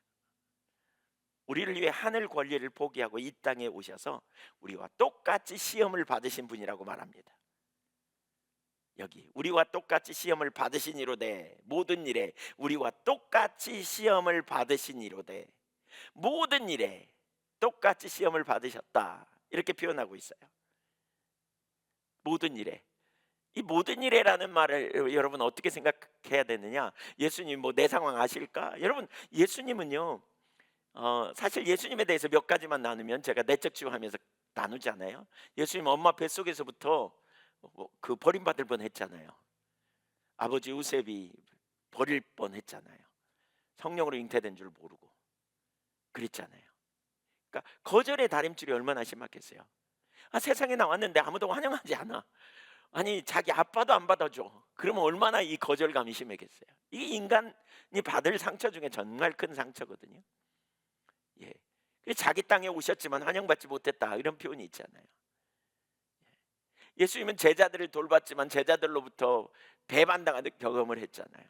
우리를 위해 하늘 권리를 포기하고 이 땅에 오셔서 우리와 똑같이 시험을 받으신 분이라고 말합니다. 여기 우리와 똑같이 시험을 받으시니로되 모든 일에 우리와 똑같이 시험을 받으시니로되 모든 일에 똑같이 시험을 받으셨다, 이렇게 표현하고 있어요. 모든 일에. 이 모든 일에라는 말을 여러분 어떻게 생각해야 되느냐? 예수님 뭐 내 상황 아실까? 여러분, 예수님은요 사실 예수님에 대해서 몇 가지만 나누면 제가 내적 치유하면서 나누잖아요. 예수님 엄마 뱃속에서부터 그 버림받을 뻔했잖아요. 아버지 요셉이 버릴 뻔했잖아요. 성령으로 잉태된 줄 모르고 그랬잖아요. 그러니까 거절의 다림줄이 얼마나 심했겠어요. 세상에 나왔는데 아무도 환영하지 않아. 아니 자기 아빠도 안 받아줘. 그러면 얼마나 이 거절감이 심하겠어요. 이게 인간이 받을 상처 중에 정말 큰 상처거든요. 예. 그래서 자기 땅에 오셨지만 환영받지 못했다 이런 표현이 있잖아요. 예수님은 제자들을 돌봤지만 제자들로부터 배반당하는 경험을 했잖아요.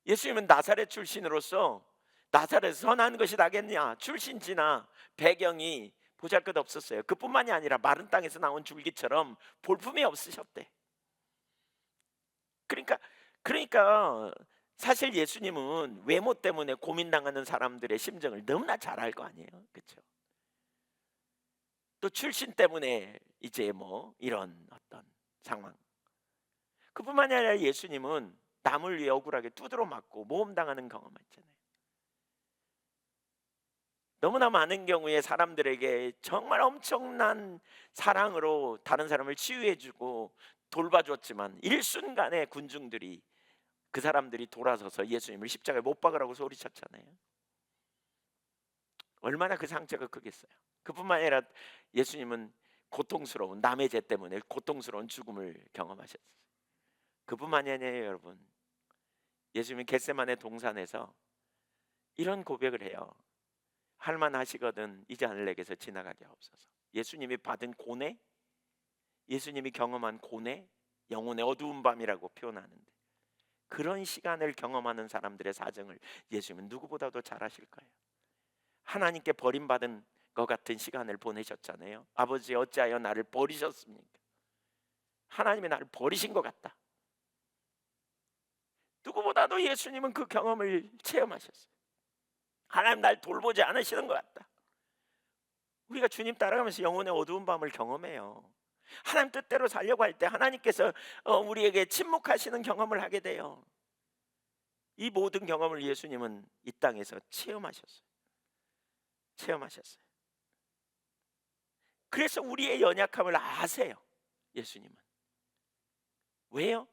예수님은 나사렛 출신으로서 나사렛에서 선한 것이 나겠냐, 출신지나 배경이 보잘것없었어요. 그뿐만이 아니라 마른 땅에서 나온 줄기처럼 볼품이 없으셨대. 그러니까 사실 예수님은 외모 때문에 고민당하는 사람들의 심정을 너무나 잘 알 거 아니에요, 그렇죠? 또 출신 때문에 이제 뭐 이런 어떤 상황. 그뿐만이 아니라 예수님은 남을 위해 억울하게 두드러 맞고 모험당하는 경험을 했잖아요. 너무나 많은 경우에 사람들에게 정말 엄청난 사랑으로 다른 사람을 치유해주고 돌봐줬지만 일순간에 군중들이 그 사람들이 돌아서서 예수님을 십자가에 못 박으라고 소리쳤잖아요. 얼마나 그 상처가 크겠어요. 그뿐만 아니라 예수님은 고통스러운 남의 죄 때문에 고통스러운 죽음을 경험하셨어요. 그뿐만이 아니에요, 여러분. 예수님이 겟세마네 동산에서 이런 고백을 해요. 할만하시거든 이제 하늘에게서 지나가게 하옵소서. 예수님이 받은 고뇌, 예수님이 경험한 고뇌, 영혼의 어두운 밤이라고 표현하는데 그런 시간을 경험하는 사람들의 사정을 예수님은 누구보다도 잘 아실 거예요. 하나님께 버림받은 것 같은 시간을 보내셨잖아요. 아버지 어찌하여 나를 버리셨습니까? 하나님이 나를 버리신 것 같다. 누구보다도 예수님은 그 경험을 체험하셨어요. 하나님 날 돌보지 않으시는 것 같다. 우리가 주님 따라가면서 영혼의 어두운 밤을 경험해요. 하나님 뜻대로 살려고 할 때 하나님께서 우리에게 침묵하시는 경험을 하게 돼요. 이 모든 경험을 예수님은 이 땅에서 체험하셨어요. 그래서 우리의 연약함을 아세요. 예수님은. 왜요?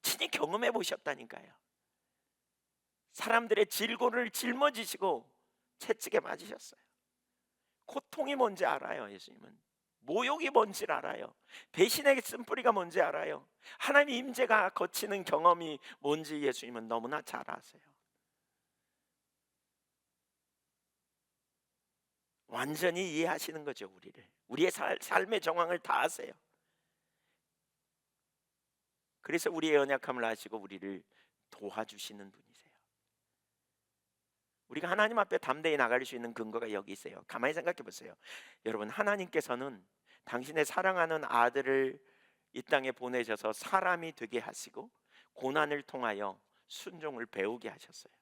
친히 경험해 보셨다니까요. 사람들의 질고를 짊어지시고 채찍에 맞으셨어요. 고통이 뭔지 알아요. 예수님은 모욕이 뭔지 알아요. 배신의 쓴뿌리가 뭔지 알아요. 하나님의 임재가 거치는 경험이 뭔지 예수님은 너무나 잘 아세요. 완전히 이해하시는 거죠. 우리의 삶의 정황을 다 아세요. 그래서 우리의 연약함을 아시고 우리를 도와주시는 분이세요. 우리가 하나님 앞에 담대히 나갈 수 있는 근거가 여기 있어요. 가만히 생각해 보세요. 여러분, 하나님께서는 당신의 사랑하는 아들을 이 땅에 보내셔서 사람이 되게 하시고 고난을 통하여 순종을 배우게 하셨어요.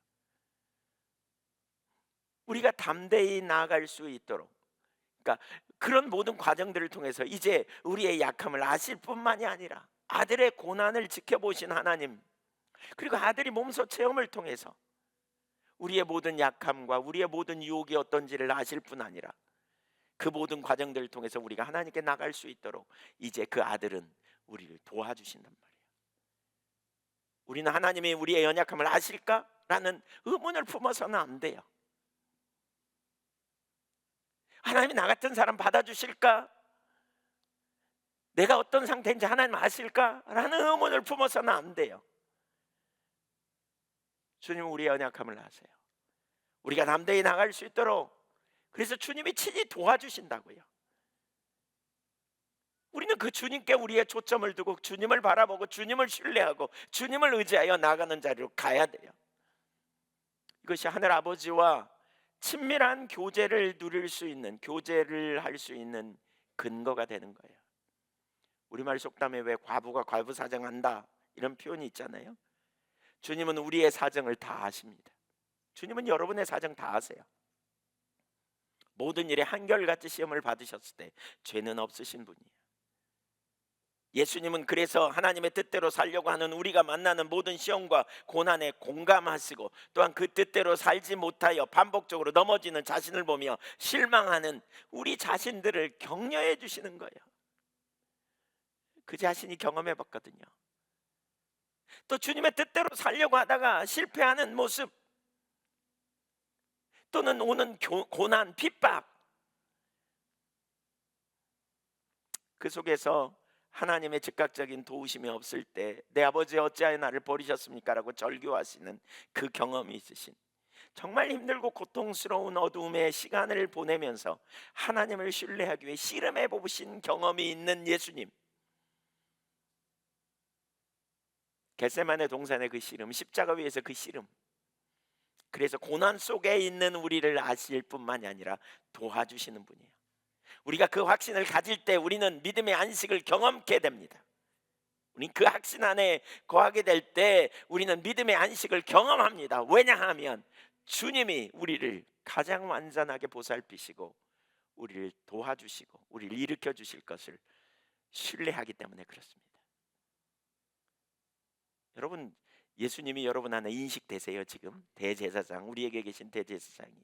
우리가 담대히 나아갈 수 있도록, 그러니까 그런 모든 과정들을 통해서 이제 우리의 약함을 아실 뿐만이 아니라 아들의 고난을 지켜보신 하나님, 그리고 아들이 몸소 체험을 통해서 우리의 모든 약함과 우리의 모든 유혹이 어떤지를 아실 뿐 아니라 그 모든 과정들을 통해서 우리가 하나님께 나갈 수 있도록 이제 그 아들은 우리를 도와주신단 말이에요. 우리는 하나님이 우리의 연약함을 아실까라는 의문을 품어서는 안 돼요. 하나님이 나 같은 사람 받아주실까? 내가 어떤 상태인지 하나님 아실까라는 의문을 품어서는 안 돼요. 주님은 우리의 연약함을 아세요. 우리가 담대히 나갈 수 있도록, 그래서 주님이 친히 도와주신다고요. 우리는 그 주님께 우리의 초점을 두고 주님을 바라보고 주님을 신뢰하고 주님을 의지하여 나가는 자리로 가야 돼요. 이것이 하늘 아버지와 친밀한 교제를 누릴 수 있는, 교제를 할 수 있는 근거가 되는 거예요. 우리말 속담에 왜 과부가 과부 사정한다 이런 표현이 있잖아요. 주님은 우리의 사정을 다 아십니다. 주님은 여러분의 사정 다 아세요. 모든 일에 한결같이 시험을 받으셨을 때 죄는 없으신 분이에요. 예수님은 그래서 하나님의 뜻대로 살려고 하는 우리가 만나는 모든 시험과 고난에 공감하시고, 또한 그 뜻대로 살지 못하여 반복적으로 넘어지는 자신을 보며 실망하는 우리 자신들을 격려해 주시는 거예요. 그 자신이 경험해 봤거든요. 또 주님의 뜻대로 살려고 하다가 실패하는 모습, 또는 오는 고난, 핍박, 그 속에서 하나님의 즉각적인 도우심이 없을 때 내 아버지 어찌하여 나를 버리셨습니까? 라고 절규하시는 그 경험이 있으신, 정말 힘들고 고통스러운 어두움의 시간을 보내면서 하나님을 신뢰하기 위해 씨름해 보신 경험이 있는 예수님, 겟세마네 동산의 그 씨름, 십자가 위에서 그 씨름, 그래서 고난 속에 있는 우리를 아실 뿐만이 아니라 도와주시는 분이에요. 우리가 그 확신을 가질 때 우리는 믿음의 안식을 경험케 됩니다. 우린 그 확신 안에 거하게 될 때 우리는 믿음의 안식을 경험합니다. 왜냐하면 주님이 우리를 가장 완전하게 보살피시고 우리를 도와주시고 우리를 일으켜 주실 것을 신뢰하기 때문에 그렇습니다. 여러분, 예수님이 여러분 안에 인식되세요? 지금 대제사장, 우리에게 계신 대제사장이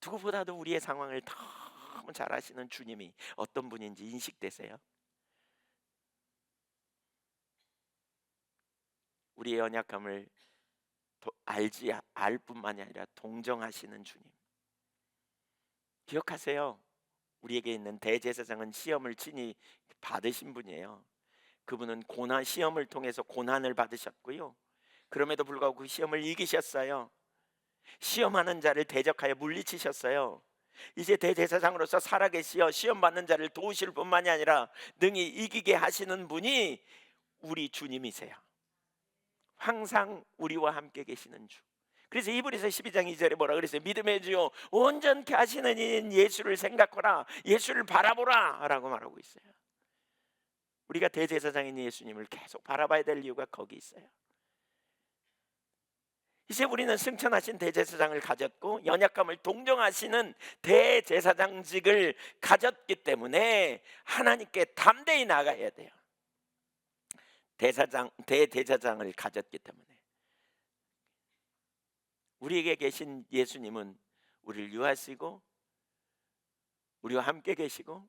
누구보다도 우리의 상황을 너무 잘 아시는 주님이 어떤 분인지 인식되세요? 우리의 연약함을 알 뿐만이 아니라 동정하시는 주님. 기억하세요. 우리에게 있는 대제사장은 시험을 친히 받으신 분이에요. 그분은 고난, 시험을 통해서 고난을 받으셨고요, 그럼에도 불구하고 그 시험을 이기셨어요. 시험하는 자를 대적하여 물리치셨어요. 이제 대제사장으로서 살아계시어 시험받는 자를 도우실 뿐만이 아니라 능히 이기게 하시는 분이 우리 주님이세요. 항상 우리와 함께 계시는 주. 그래서 이브리서 12장 2절에 뭐라 그랬어요? 믿음의 주요 온전케 하시는 이인 예수를 생각하라, 예수를 바라보라 라고 말하고 있어요. 우리가 대제사장인 예수님을 계속 바라봐야 될 이유가 거기 있어요. 이제 우리는 승천하신 대제사장을 가졌고 연약함을 동정하시는 대제사장직을 가졌기 때문에 하나님께 담대히 나가야 돼요. 대제사장을 가졌기 때문에. 우리에게 계신 예수님은 우리를 유하시고 우리와 함께 계시고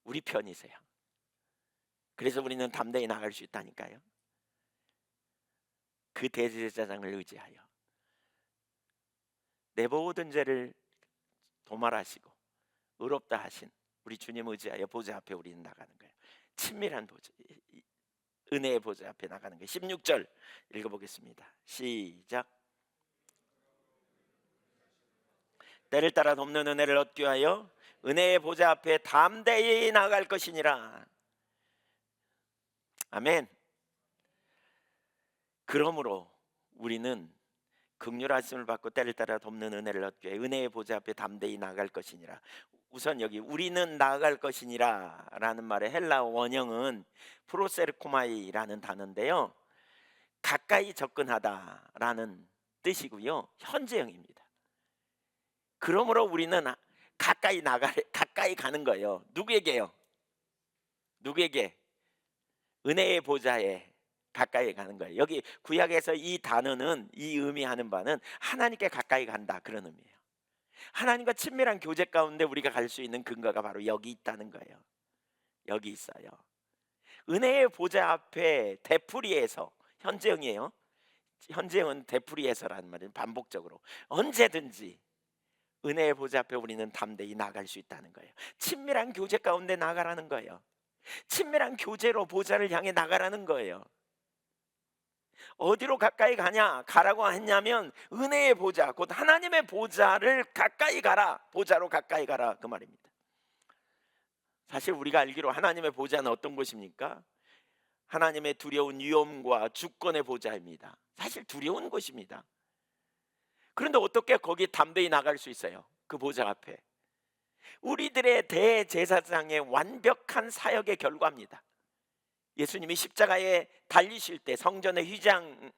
우리 편이세요. 그래서 우리는 담대히 나갈 수 있다니까요. 그 대제사장을 의지하여 내 모든 죄를 도말하시고 의롭다 하신 우리 주님 의지하여 보좌 앞에 우리는 나가는 거예요. 친밀한 보좌, 은혜의 보좌 앞에 나가는 거예요. 16절 읽어보겠습니다. 시작. 때를 따라 돕는 은혜를 얻기 위하여 은혜의 보좌 앞에 담대히 나갈 것이니라. 아멘. 그러므로 우리는 긍휼하심을 받고 때를 따라 돕는 은혜를 얻기 위해 은혜의 보좌 앞에 담대히 나갈 것이니라. 우선 여기 우리는 나아갈 것이니라 라는 말의 헬라어 원형은 프로세르코마이라는 단어인데요, 가까이 접근하다 라는 뜻이고요, 현재형입니다. 그러므로 우리는 가까이 가는 거예요. 누구에게요? 누구에게? 은혜의 보좌에 가까이 가는 거예요. 여기 구약에서 이 단어는, 이 의미하는 바는 하나님께 가까이 간다, 그런 의미예요. 하나님과 친밀한 교제 가운데 우리가 갈 수 있는 근거가 바로 여기 있다는 거예요. 여기 있어요. 은혜의 보좌 앞에 되풀이해서, 현재형이에요. 현재형은 되풀이해서라는 말은 반복적으로 언제든지 은혜의 보좌 앞에 우리는 담대히 나갈 수 있다는 거예요. 친밀한 교제 가운데 나가라는 거예요. 친밀한 교제로 보좌를 향해 나가라는 거예요. 어디로 가까이 가라고 했냐면 은혜의 보좌, 곧 하나님의 보좌를 가까이 가라, 보좌로 가까이 가라, 그 말입니다. 사실 우리가 알기로 하나님의 보좌는 어떤 곳입니까? 하나님의 두려운 위엄과 주권의 보좌입니다. 사실 두려운 곳입니다. 그런데 어떻게 거기 담대히 나갈 수 있어요? 그 보좌 앞에. 우리들의 대제사장의 완벽한 사역의 결과입니다. 예수님이 십자가에 달리실 때 성전의 휘장에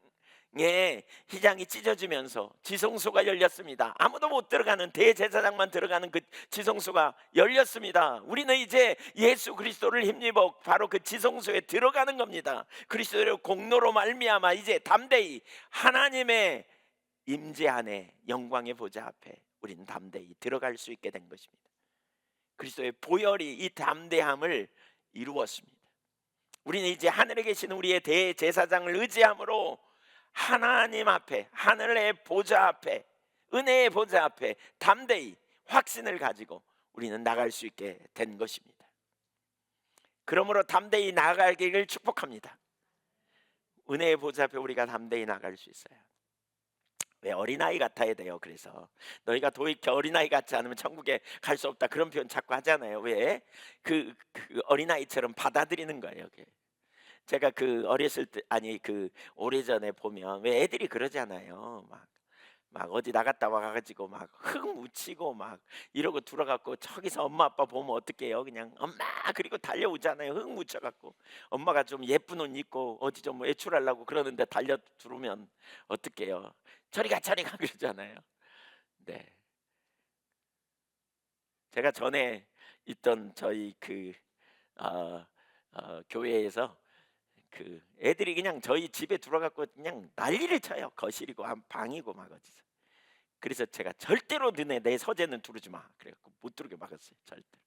예, 휘장이 찢어지면서 지성소가 열렸습니다. 아무도 못 들어가는 대제사장만 들어가는 그 지성소가 열렸습니다. 우리는 이제 예수 그리스도를 힘입어 바로 그 지성소에 들어가는 겁니다. 그리스도의 공로로 말미암아 이제 담대히 하나님의 임재 안에 영광의 보좌 앞에 우리는 담대히 들어갈 수 있게 된 것입니다. 그리스도의 보혈이 이 담대함을 이루었습니다. 우리는 이제 하늘에 계신 우리의 대제사장을 의지함으로 하나님 앞에, 하늘의 보좌 앞에, 은혜의 보좌 앞에 담대히 확신을 가지고 우리는 나갈 수 있게 된 것입니다. 그러므로 담대히 나아가기를 축복합니다. 은혜의 보좌 앞에 우리가 담대히 나갈 수 있어요. 왜 어린아이 같아야 돼요. 그래서 너희가 도익 어린아이 같지 않으면 천국에 갈 수 없다, 그런 표현 자꾸 하잖아요. 왜? 그 어린아이처럼 받아들이는 거예요. 그게. 제가 그 어렸을 때, 아니 그 오래전에 보면 왜 애들이 그러잖아요. 막 어디 나갔다 와가지고 막 흙 묻히고 막 이러고 들어갔고, 저기서 엄마 아빠 보면 어떡해요? 그냥 엄마 그리고 달려오잖아요. 흙 묻혀갖고 엄마가 좀 예쁜 옷 입고 어디 좀 외출하려고 그러는데 달려 들어오면 어떡해요? 저리 가 저리 가 그러잖아요. 네, 제가 전에 있던 저희 교회에서 그 애들이 그냥 저희 집에 들어가고 그냥 난리를 쳐요. 거실이고 방이고 막 어디서. 그래서 제가 절대로 너네 내 서재는 두르지 마 그래갖고 못 들어게 막았어요. 절대.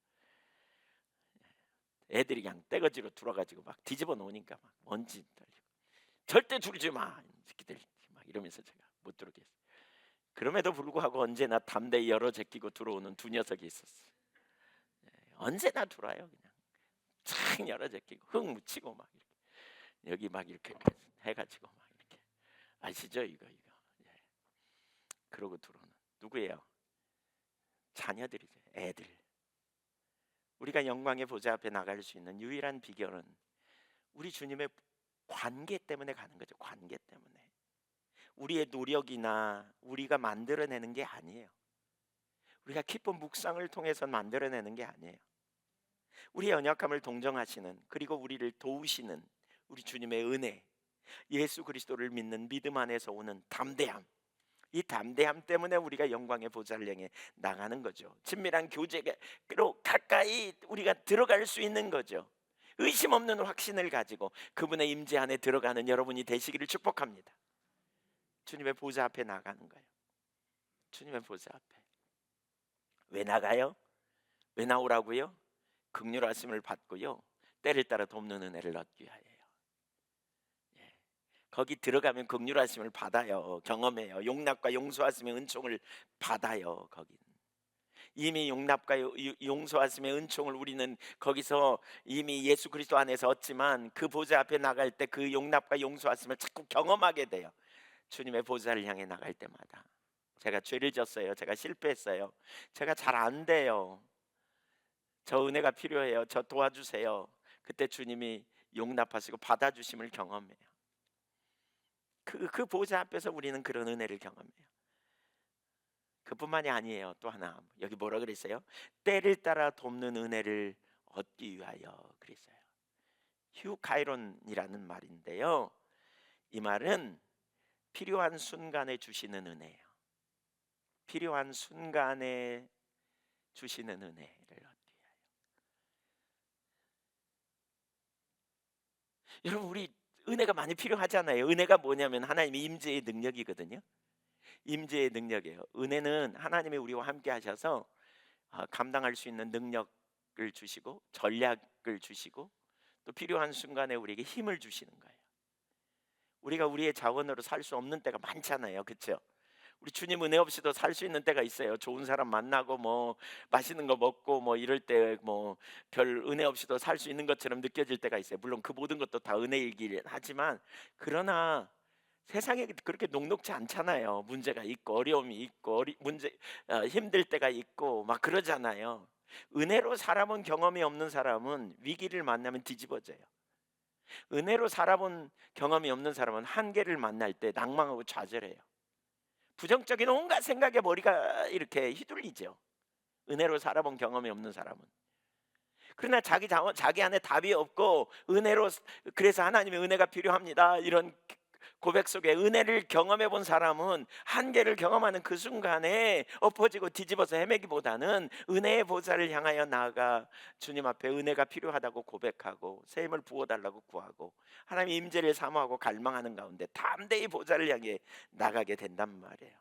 애들이 그냥 떼거지로 들어가지고 막 뒤집어 놓으니까 막 먼지 달리고, 절대 두르지 마 이 새끼들 막 이러면서 제가 못 들어게 했어요. 그럼에도 불구하고 언제나 담대히 열어 제끼고 들어오는 두 녀석이 있었어요. 언제나 들어와요. 그냥 착 열어 제끼고 흙 묻히고 막 이렇게 여기 막 이렇게 해가지고 막 이렇게, 아시죠 이거. 예. 그러고 들어오는 누구예요? 자녀들이죠. 애들. 우리가 영광의 보좌 앞에 나갈 수 있는 유일한 비결은 우리 주님의 관계 때문에 가는 거죠. 관계 때문에. 우리의 노력이나 우리가 만들어내는 게 아니에요. 우리가 기쁜 묵상을 통해서 만들어내는 게 아니에요. 우리의 연약함을 동정하시는, 그리고 우리를 도우시는 우리 주님의 은혜, 예수 그리스도를 믿는 믿음 안에서 오는 담대함, 이 담대함 때문에 우리가 영광의 보좌를 향해 나가는 거죠. 친밀한 교제로 가까이 우리가 들어갈 수 있는 거죠. 의심 없는 확신을 가지고 그분의 임재 안에 들어가는 여러분이 되시기를 축복합니다. 주님의 보좌 앞에 나가는 거예요. 주님의 보좌 앞에. 왜 나가요? 왜 나오라고요? 긍휼하심을 받고요, 때를 따라 돕는 은혜를 얻기 위하여요. 예. 거기 들어가면 긍휼하심을 받아요. 경험해요. 용납과 용서하심의 은총을 받아요. 거기는 이미 용납과 용서하심의 은총을 우리는 거기서 이미 예수 그리스도 안에서 얻지만, 그 보좌 앞에 나갈 때 그 용납과 용서하심을 자꾸 경험하게 돼요. 주님의 보좌를 향해 나갈 때마다. 제가 죄를 졌어요. 제가 실패했어요. 제가 잘 안 돼요. 저 은혜가 필요해요. 저 도와주세요. 그때 주님이 용납하시고 받아주심을 경험해요. 그 보좌 앞에서 우리는 그런 은혜를 경험해요. 그뿐만이 아니에요. 또 하나, 여기 뭐라 그랬어요? 때를 따라 돕는 은혜를 얻기 위하여 그랬어요. 휴카이론이라는 말인데요, 이 말은 필요한 순간에 주시는 은혜예요. 필요한 순간에 주시는 은혜를 얻기 위하여. 여러분, 우리 은혜가 많이 필요하잖아요. 은혜가 뭐냐면 하나님의 임재의 능력이거든요. 임재의 능력이에요. 은혜는 하나님이 우리와 함께 하셔서 감당할 수 있는 능력을 주시고 전략을 주시고 또 필요한 순간에 우리에게 힘을 주시는 거예요. 우리가 우리의 자원으로 살 수 없는 때가 많잖아요. 그렇죠? 우리 주님 은혜 없이도 살 수 있는 때가 있어요. 좋은 사람 만나고 뭐 맛있는 거 먹고 뭐 이럴 때 뭐 별 은혜 없이도 살 수 있는 것처럼 느껴질 때가 있어요. 물론 그 모든 것도 다 은혜이긴 하지만, 그러나 세상에 그렇게 녹록지 않잖아요. 문제가 있고 어려움이 있고 힘들 때가 있고 막 그러잖아요. 은혜로 살아본 경험이 없는 사람은 위기를 만나면 뒤집어져요. 은혜로 살아본 경험이 없는 사람은 한계를 만날 때 낭망하고 좌절해요. 부정적인 온갖 생각에 머리가 이렇게 휘둘리죠. 은혜로 살아본 경험이 없는 사람은. 그러나 자기 안에 답이 없고 은혜로, 그래서 하나님의 은혜가 필요합니다, 이런 고백 속에 은혜를 경험해 본 사람은 한계를 경험하는 그 순간에 엎어지고 뒤집어서 헤매기보다는 은혜의 보좌를 향하여 나아가 주님 앞에 은혜가 필요하다고 고백하고 새 힘을 부어달라고 구하고 하나님의 임재를 사모하고 갈망하는 가운데 담대히 보좌를 향해 나가게 된단 말이에요.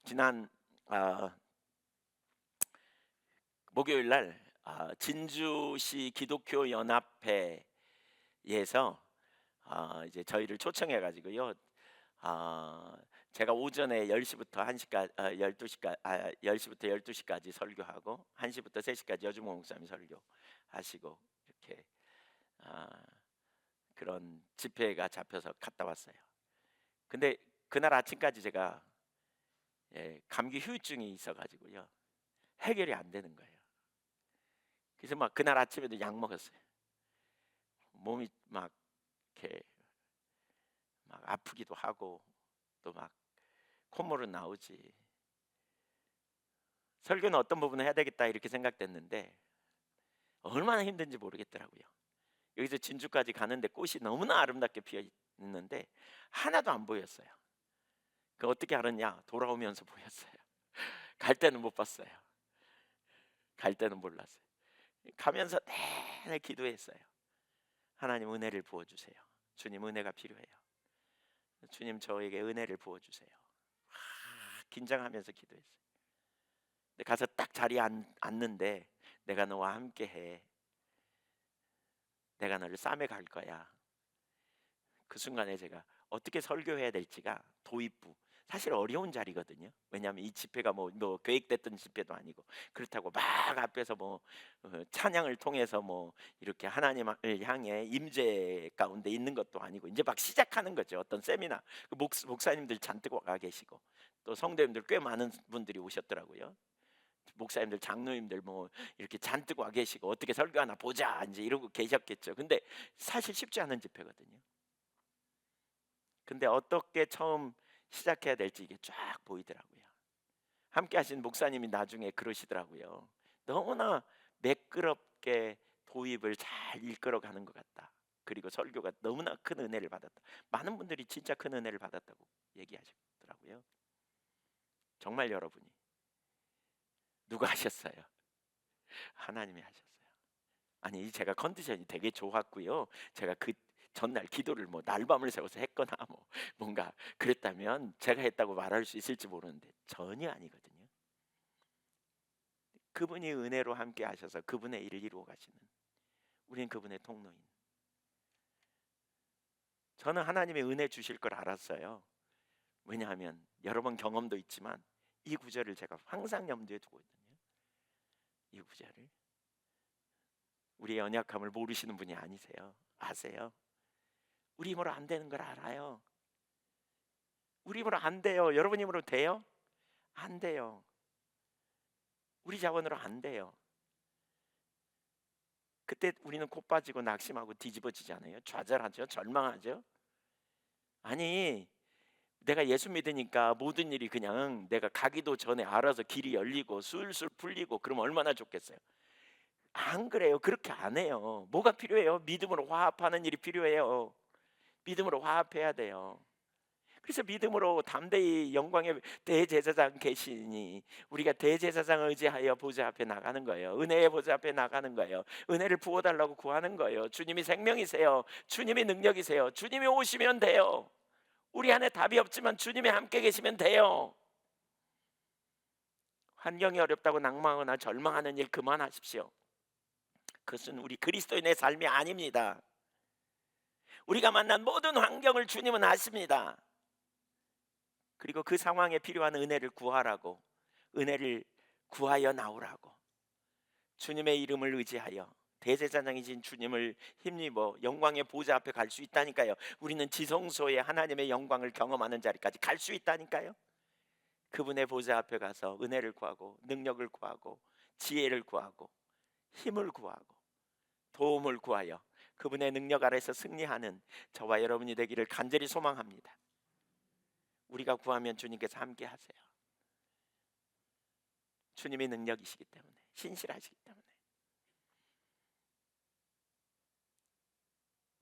지난 목요일 날 진주시 기독교 연합회에서 이제 저희를 초청해 가지고요. 제가 오전에 10시부터 1시까지 12시까지 10시부터 12시까지 설교하고 1시부터 3시까지 여주모 목사님 설교하시고 이렇게 그런 집회가 잡혀서 갔다 왔어요. 근데 그날 아침까지 제가 감기 후유증이 있어 가지고요. 해결이 안 되는 거예요. 그래서 막 그날 아침에도 약 먹었어요. 몸이 막 이렇게 막 아프기도 하고 또 막 콧물은 나오지. 설교는 어떤 부분을 해야 되겠다 이렇게 생각됐는데 얼마나 힘든지 모르겠더라고요. 여기서 진주까지 가는데 꽃이 너무나 아름답게 피어 있는데 하나도 안 보였어요. 그 어떻게 알았냐? 돌아오면서 보였어요. 갈 때는 못 봤어요. 갈 때는 몰랐어요. 가면서 내내 기도했어요. 하나님 은혜를 부어주세요. 주님 은혜가 필요해요. 주님 저에게 은혜를 부어주세요. 긴장하면서 기도했어요. 근데 가서 딱 자리에 앉는데 내가 너와 함께해. 내가 너를 싸매 갈 거야. 그 순간에 제가 어떻게 설교해야 될지가 도입부 사실 어려운 자리거든요. 왜냐하면 이 집회가 뭐 계획됐던 집회도 아니고 그렇다고 막 앞에서 뭐 찬양을 통해서 뭐 이렇게 하나님을 향해 임재 가운데 있는 것도 아니고 이제 막 시작하는 거죠. 어떤 세미나 그 목사님들 잔뜩 와 계시고 또 성도님들 꽤 많은 분들이 오셨더라고요. 목사님들 장로님들 뭐 이렇게 잔뜩 와 계시고 어떻게 설교하나 보자 이제 이러고 계셨겠죠. 근데 사실 쉽지 않은 집회거든요. 근데 어떻게 처음 시작해야 될지 이게 쫙 보이더라고요. 함께 하신 목사님이 나중에 그러시더라고요. 너무나 매끄럽게 도입을 잘 이끌어 가는 것 같다. 그리고 설교가 너무나 큰 은혜를 받았다. 많은 분들이 진짜 큰 은혜를 받았다고 얘기하시더라고요. 정말 여러분이 누가 하셨어요? 하나님이 하셨어요. 아니 제가 컨디션이 되게 좋았고요. 제가 그 전날 기도를 뭐 날밤을 새워서 했거나 뭐 뭔가 그랬다면 제가 했다고 말할 수 있을지 모르는데 전혀 아니거든요. 그분이 은혜로 함께 하셔서 그분의 일을 이루어 가시는 우리는 그분의 통로인. 저는 하나님의 은혜 주실 걸 알았어요. 왜냐하면 여러 번 경험도 있지만 이 구절을 제가 항상 염두에 두고 있거든요. 이 구절을 우리의 연약함을 모르시는 분이 아니세요. 아세요. 우리 힘으로 안 되는 걸 알아요. 우리 힘으로 안 돼요. 여러분 힘으로 돼요? 안 돼요. 우리 자원으로 안 돼요. 그때 우리는 코 빠지고 낙심하고 뒤집어지지 않아요? 좌절하죠? 절망하죠? 아니 내가 예수 믿으니까 모든 일이 그냥 내가 가기도 전에 알아서 길이 열리고 술술 풀리고 그러면 얼마나 좋겠어요. 안 그래요. 그렇게 안 해요. 뭐가 필요해요? 믿음으로 화합하는 일이 필요해요. 믿음으로 화합해야 돼요. 그래서 믿음으로 담대히 영광의 대제사장 계시니 우리가 대제사장을 의지하여 보좌 앞에 나가는 거예요. 은혜의 보좌 앞에 나가는 거예요. 은혜를 부어달라고 구하는 거예요. 주님이 생명이세요. 주님이 능력이세요. 주님이 오시면 돼요. 우리 안에 답이 없지만 주님이 함께 계시면 돼요. 환경이 어렵다고 낭망하거나 절망하는 일 그만하십시오. 그것은 우리 그리스도인의 삶이 아닙니다. 우리가 만난 모든 환경을 주님은 아십니다. 그리고 그 상황에 필요한 은혜를 구하라고, 은혜를 구하여 나오라고, 주님의 이름을 의지하여 대제사장이신 주님을 힘입어 영광의 보좌 앞에 갈 수 있다니까요. 우리는 지성소에 하나님의 영광을 경험하는 자리까지 갈 수 있다니까요. 그분의 보좌 앞에 가서 은혜를 구하고 능력을 구하고 지혜를 구하고 힘을 구하고 도움을 구하여 그분의 능력 아래서 승리하는 저와 여러분이 되기를 간절히 소망합니다. 우리가 구하면 주님께서 함께 하세요. 주님의 능력이시기 때문에, 신실하시기 때문에.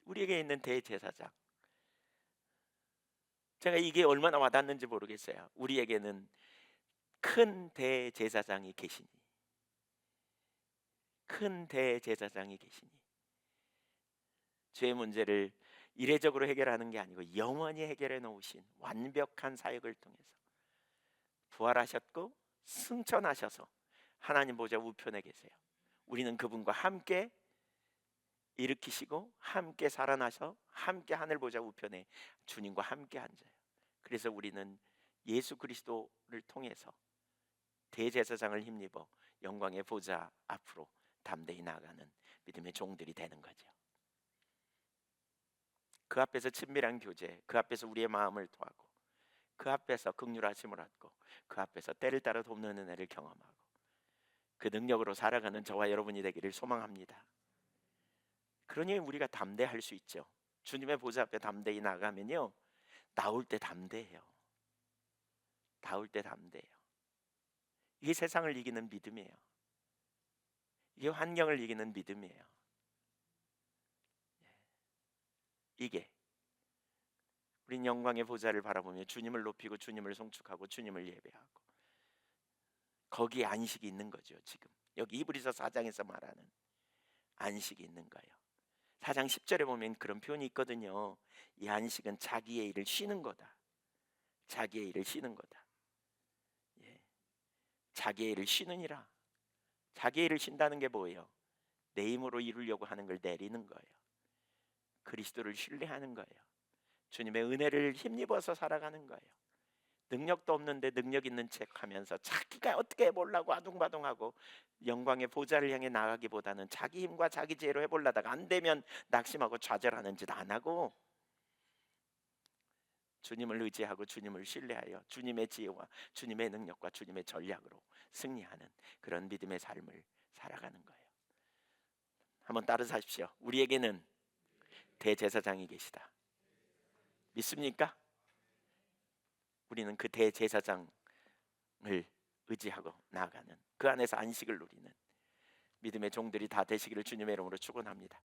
우리에게 있는 대제사장, 제가 이게 얼마나 와닿는지 모르겠어요. 우리에게는 큰 대제사장이 계시니, 큰 대제사장이 계시니, 죄의 문제를 이례적으로 해결하는 게 아니고 영원히 해결해 놓으신 완벽한 사역을 통해서 부활하셨고 승천하셔서 하나님 보좌 우편에 계세요. 우리는 그분과 함께 일으키시고 함께 살아나셔 함께 하늘 보좌 우편에 주님과 함께 앉아요. 그래서 우리는 예수 그리스도를 통해서 대제사장을 힘입어 영광의 보좌 앞으로 담대히 나아가는 믿음의 종들이 되는 거죠. 그 앞에서 친밀한 교제, 그 앞에서 우리의 마음을 토하고, 그 앞에서 긍휼하심을 얻고, 그 앞에서 때를 따라 돕는 은혜를 경험하고, 그 능력으로 살아가는 저와 여러분이 되기를 소망합니다. 그러니 우리가 담대할 수 있죠. 주님의 보좌 앞에 담대히 나가면요, 나올 때 담대해요. 나올 때 담대해요. 이게 세상을 이기는 믿음이에요. 이게 환경을 이기는 믿음이에요. 이게 우린 영광의 보좌를 바라보며 주님을 높이고 주님을 송축하고 주님을 예배하고, 거기에 안식이 있는 거죠. 지금 여기 이브리서 4장에서 말하는 안식이 있는 거예요. 4장 10절에 보면 그런 표현이 있거든요. 이 안식은 자기의 일을 쉬는 거다. 자기의 일을 쉬는 거다. 예. 자기의 일을 쉬느니라. 자기의 일을 쉰다는 게 뭐예요? 내 힘으로 이루려고 하는 걸 내리는 거예요. 그리스도를 신뢰하는 거예요. 주님의 은혜를 힘입어서 살아가는 거예요. 능력도 없는데 능력 있는 척 하면서 자기가 어떻게 해보려고 아둥바둥하고 영광의 보좌를 향해 나가기보다는 자기 힘과 자기 지혜로 해보려다가 안 되면 낙심하고 좌절하는 짓 안 하고 주님을 의지하고 주님을 신뢰하여 주님의 지혜와 주님의 능력과 주님의 전략으로 승리하는 그런 믿음의 삶을 살아가는 거예요. 한번 따라하십시오. 우리에게는 대제사장이 계시다. 믿습니까? 우리는 그 대제사장을 의지하고 나아가는, 그 안에서 안식을 누리는 믿음의 종들이 다 되시기를 주님의 이름으로 축원합니다.